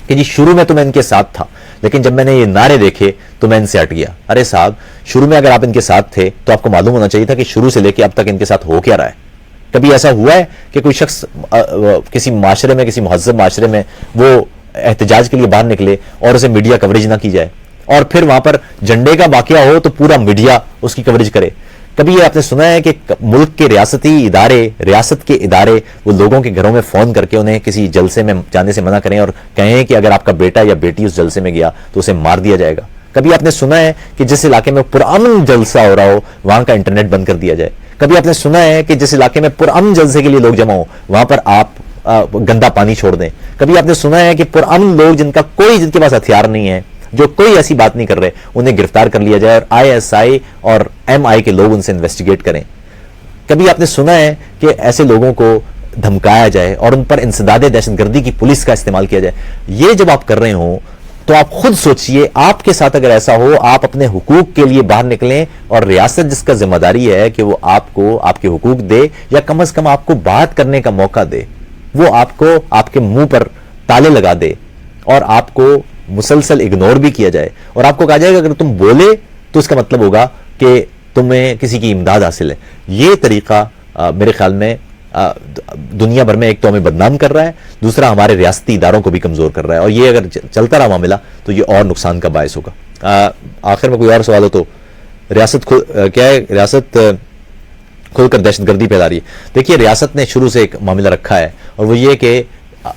کہ جی شروع میں تو میں ان کے ساتھ تھا, لیکن جب میں نے یہ نعرے دیکھے تو میں ان سے ہٹ گیا. ارے صاحب, شروع میں اگر آپ ان کے ساتھ تھے تو آپ کو معلوم ہونا چاہیے تھا کہ شروع سے لے کے اب تک ان کے ساتھ ہو کیا رہا ہے. کبھی ایسا ہوا ہے کہ کوئی شخص کسی معاشرے میں, کسی مہذب معاشرے میں وہ احتجاج کے لیے باہر نکلے اور اسے میڈیا کوریج نہ کی جائے, اور پھر وہاں پر جھنڈے کا واقعہ ہو تو پورا میڈیا اس کی کوریج کرے؟ کبھی یہ آپ نے سنا ہے کہ ملک کے ریاستی ادارے, ریاست کے ادارے وہ لوگوں کے گھروں میں فون کر کے انہیں کسی جلسے میں جانے سے منع کریں اور کہیں کہ اگر آپ کا بیٹا یا بیٹی اس جلسے میں گیا تو اسے مار دیا جائے گا؟ کبھی آپ نے سنا ہے کہ جس علاقے میں پرامن جلسہ ہو رہا ہو وہاں کا انٹرنیٹ بند کر دیا جائے؟ کبھی آپ نے سنا ہے کہ جس علاقے میں پرامن جلسے کے لیے لوگ جمع ہوں وہاں پر آپ گندا پانی چھوڑ دیں؟ کبھی آپ نے سنا ہے کہ پرامن لوگ جن کے پاس ہتھیار نہیں ہے, جو کوئی ایسی بات نہیں کر رہے, انہیں گرفتار کر لیا جائے اور ISI اور MI کے لوگ ان سے انویسٹیگیٹ کریں؟ کبھی آپ نے سنا ہے کہ ایسے لوگوں کو دھمکایا جائے اور ان پر انسداد دہشت گردی کی پولیس کا استعمال کیا جائے؟ یہ جب آپ کر رہے ہوں تو آپ خود سوچئے, آپ کے ساتھ اگر ایسا ہو, آپ اپنے حقوق کے لیے باہر نکلیں اور ریاست جس کا ذمہ داری ہے کہ وہ آپ کو آپ کے حقوق دے یا کم از کم آپ کو بات کرنے کا موقع دے, وہ آپ کو آپ کے منہ پر تالے لگا دے اور آپ کو مسلسل اگنور بھی کیا جائے اور آپ کو کہا جائے گا اگر تم بولے تو اس کا مطلب ہوگا کہ تمہیں کسی کی امداد حاصل ہے. یہ طریقہ میرے خیال میں دنیا بھر میں ایک تو ہمیں بدنام کر رہا ہے, دوسرا ہمارے ریاستی اداروں کو بھی کمزور کر رہا ہے, اور یہ اگر چلتا رہا معاملہ تو یہ اور نقصان کا باعث ہوگا. آخر میں کوئی اور سوال ہو تو, ریاست کیا ہے, ریاست کھل کر دہشت گردی پھیلا رہی ہے. دیکھیے ریاست نے شروع سے ایک معاملہ رکھا ہے اور وہ یہ کہ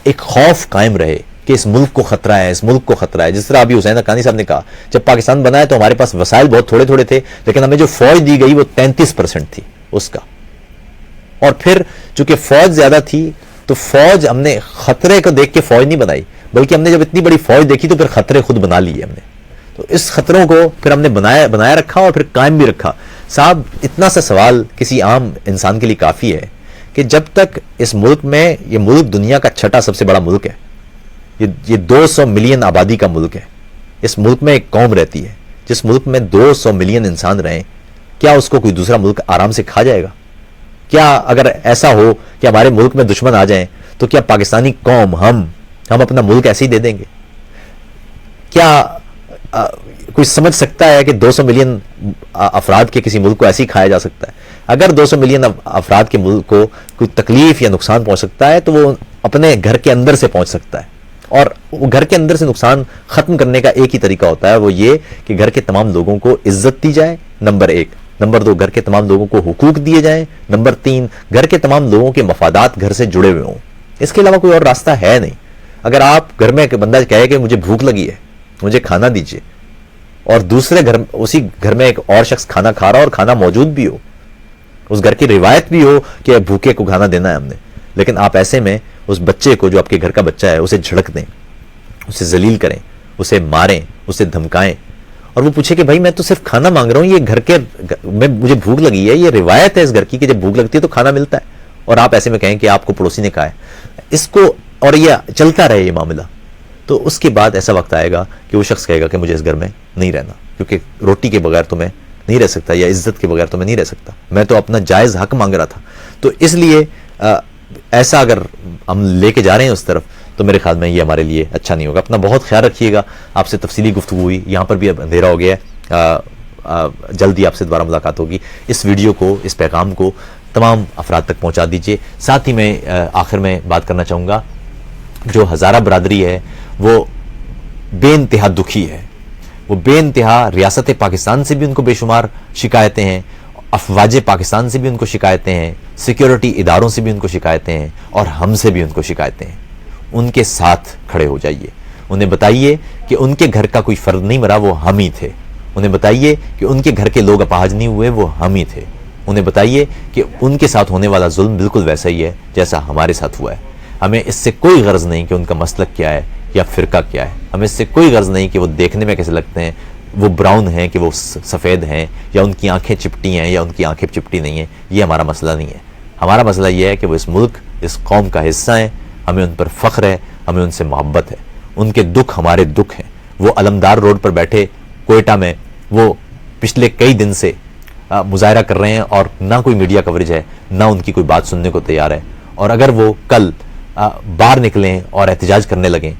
ایک خوف قائم رہے کہ اس ملک کو خطرہ ہے, اس ملک کو خطرہ ہے. جس طرح ابھی حسین حقانی صاحب نے کہا جب پاکستان بنا ہے تو ہمارے پاس وسائل بہت تھوڑے تھوڑے تھے, لیکن ہمیں جو فوج دی گئی وہ 33% تھی اس کا, اور پھر چونکہ فوج زیادہ تھی تو فوج ہم نے خطرے کو دیکھ کے فوج نہیں بنائی, بلکہ ہم نے جب اتنی بڑی فوج دیکھی تو پھر خطرے خود بنا لیے ہم نے. تو اس خطروں کو پھر ہم نے بنایا رکھا اور پھر قائم بھی رکھا. صاحب اتنا سا سوال کسی عام انسان کے لیے کافی ہے کہ جب تک اس ملک میں, یہ ملک دنیا کا 6واں سب سے بڑا ملک ہے, یہ 200 ملین آبادی کا ملک ہے, اس ملک میں ایک قوم رہتی ہے, جس ملک میں 200 ملین انسان رہیں, کیا اس کو کوئی دوسرا ملک آرام سے کھا جائے گا؟ کیا اگر ایسا ہو کہ ہمارے ملک میں دشمن آ جائیں تو کیا پاکستانی قوم ہم اپنا ملک ایسے ہی دے دیں گے؟ کیا کوئی سمجھ سکتا ہے کہ 200 ملین افراد کے کسی ملک کو ایسے ہی کھایا جا سکتا ہے؟ اگر 200 ملین افراد کے ملک کو کوئی تکلیف یا نقصان پہنچ سکتا ہے تو وہ اپنے گھر کے اندر سے پہنچ سکتا ہے, اور وہ گھر کے اندر سے نقصان ختم کرنے کا ایک ہی طریقہ ہوتا ہے, وہ یہ کہ گھر کے تمام لوگوں کو عزت دی جائے, نمبر 1. نمبر 2, گھر کے تمام لوگوں کو حقوق دیے جائیں. نمبر 3, گھر کے تمام لوگوں کے مفادات گھر سے جڑے ہوئے ہوں. اس کے علاوہ کوئی اور راستہ ہے نہیں. اگر آپ گھر میں بندہ کہے کہ مجھے بھوک لگی ہے, مجھے کھانا دیجیے, اور دوسرے گھر, اسی گھر میں ایک اور شخص کھانا کھا رہا اور کھانا موجود بھی ہو, اس گھر کی روایت بھی ہو کہ بھوکے کو کھانا دینا ہے ہم نے, لیکن آپ ایسے میں اس بچے کو جو آپ کے گھر کا بچہ ہے اسے جھڑک دیں, اسے ذلیل کریں, اسے ماریں, اسے دھمکائیں, اور وہ پوچھے کہ بھائی میں تو صرف کھانا مانگ رہا ہوں, یہ گھر کے میں مجھے بھوک لگی ہے, یہ روایت ہے اس گھر کی کہ جب بھوک لگتی ہے تو کھانا ملتا ہے, اور آپ ایسے میں کہیں کہ آپ کو پڑوسی نے کہا ہے اس کو, اور یہ چلتا رہے یہ معاملہ, تو اس کے بعد ایسا وقت آئے گا کہ وہ شخص کہے گا کہ مجھے اس گھر میں نہیں رہنا, کیونکہ روٹی کے بغیر تو میں نہیں رہ سکتا, یا عزت کے بغیر تو میں نہیں رہ سکتا, میں تو اپنا جائز حق مانگ رہا تھا. تو اس لیے ایسا اگر ہم لے کے جا رہے ہیں اس طرف تو میرے خیال میں یہ ہمارے لیے اچھا نہیں ہوگا. اپنا بہت خیال رکھیے گا. آپ سے تفصیلی گفتگو ہوئی, یہاں پر بھی اب اندھیرا ہو گیا ہے, جلدی آپ سے دوبارہ ملاقات ہوگی. اس ویڈیو کو, اس پیغام کو تمام افراد تک پہنچا دیجئے. ساتھ ہی میں آخر میں بات کرنا چاہوں گا, جو ہزارہ برادری ہے وہ بے انتہا دکھی ہے, وہ بے انتہا ریاست پاکستان سے بھی ان کو بے شمار شکایتیں ہیں, افواج پاکستان سے بھی ان کو شکایتیں ہیں, سیکیورٹی اداروں سے بھی ان کو شکایتیں ہیں, اور ہم سے بھی ان کو شکایتیں ہیں. ان کے ساتھ کھڑے ہو جائیے, انہیں بتائیے کہ ان کے گھر کا کوئی فرد نہیں مرا, وہ ہم ہی تھے. انہیں بتائیے کہ ان کے گھر کے لوگ اپاہج نہیں ہوئے, وہ ہم ہی تھے. انہیں بتائیے کہ ان کے ساتھ ہونے والا ظلم بالکل ویسا ہی ہے جیسا ہمارے ساتھ ہوا ہے. ہمیں اس سے کوئی غرض نہیں کہ ان کا مسلک کیا ہے یا فرقہ کیا ہے, ہمیں اس سے کوئی غرض نہیں کہ وہ دیکھنے میں کیسے لگتے ہیں وہ براؤن ہیں کہ وہ سفید ہیں یا ان کی آنکھیں چپٹی ہیں یا ان کی آنکھیں چپٹی نہیں ہیں، یہ ہمارا مسئلہ نہیں ہے. ہمارا مسئلہ یہ ہے کہ وہ اس ملک، اس قوم کا حصہ ہیں، ہمیں ان پر فخر ہے، ہمیں ان سے محبت ہے. ان کے دکھ ہمارے دکھ ہیں. وہ علمدار روڈ پر بیٹھے کوئٹہ میں وہ پچھلے کئی دن سے مظاہرہ کر رہے ہیں اور نہ کوئی میڈیا کوریج ہے، نہ ان کی کوئی بات سننے کو تیار ہے. اور اگر وہ کل باہر نکلیں اور احتجاج کرنے لگیں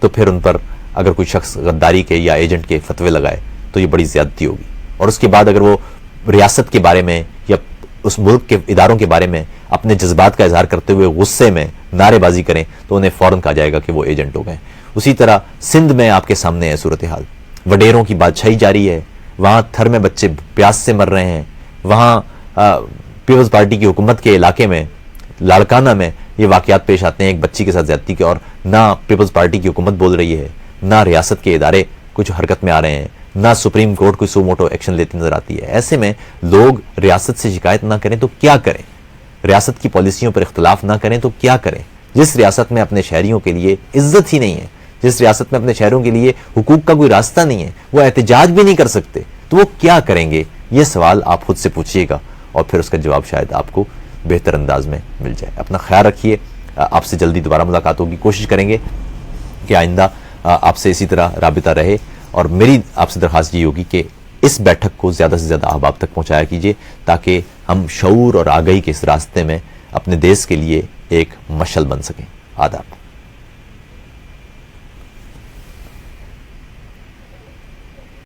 تو پھر ان پر اگر کوئی شخص غداری کے یا ایجنٹ کے فتوے لگائے تو یہ بڑی زیادتی ہوگی. اور اس کے بعد اگر وہ ریاست کے بارے میں یا اس ملک کے اداروں کے بارے میں اپنے جذبات کا اظہار کرتے ہوئے غصے میں نعرے بازی کریں تو انہیں فوراً کہا جائے گا کہ وہ ایجنٹ ہو گئے. اسی طرح سندھ میں آپ کے سامنے ہے صورتحال، وڈیروں کی بادشاہی جاری ہے، وہاں تھر میں بچے پیاس سے مر رہے ہیں. وہاں پیپلز پارٹی کی حکومت کے علاقے میں لاڑکانہ میں یہ واقعات پیش آتے ہیں ایک بچی کے ساتھ زیادتی کے، اور نہ پیپلز پارٹی کی حکومت بول رہی ہے، نہ ریاست کے ادارے کچھ حرکت میں آ رہے ہیں، نہ سپریم کورٹ کوئی سو موٹو ایکشن لیتی نظر آتی ہے. ایسے میں لوگ ریاست سے شکایت نہ کریں تو کیا کریں؟ ریاست کی پالیسیوں پر اختلاف نہ کریں تو کیا کریں؟ جس ریاست میں اپنے شہریوں کے لیے عزت ہی نہیں ہے، جس ریاست میں اپنے شہریوں کے لیے حقوق کا کوئی راستہ نہیں ہے، وہ احتجاج بھی نہیں کر سکتے، تو وہ کیا کریں گے؟ یہ سوال آپ خود سے پوچھیے گا اور پھر اس کا جواب شاید آپ کو بہتر انداز میں مل جائے. اپنا خیال رکھیے. آپ سے جلدی دوبارہ ملاقات ہوگی. کوشش کریں گے کہ آئندہ آپ سے اسی طرح رابطہ رہے، اور میری آپ سے درخواست یہ ہوگی کہ اس بیٹھک کو زیادہ سے زیادہ احباب تک پہنچایا کیجیے تاکہ ہم شعور اور آگہی کے اس راستے میں اپنے دیش کے لیے ایک مشعل بن سکیں. آداب.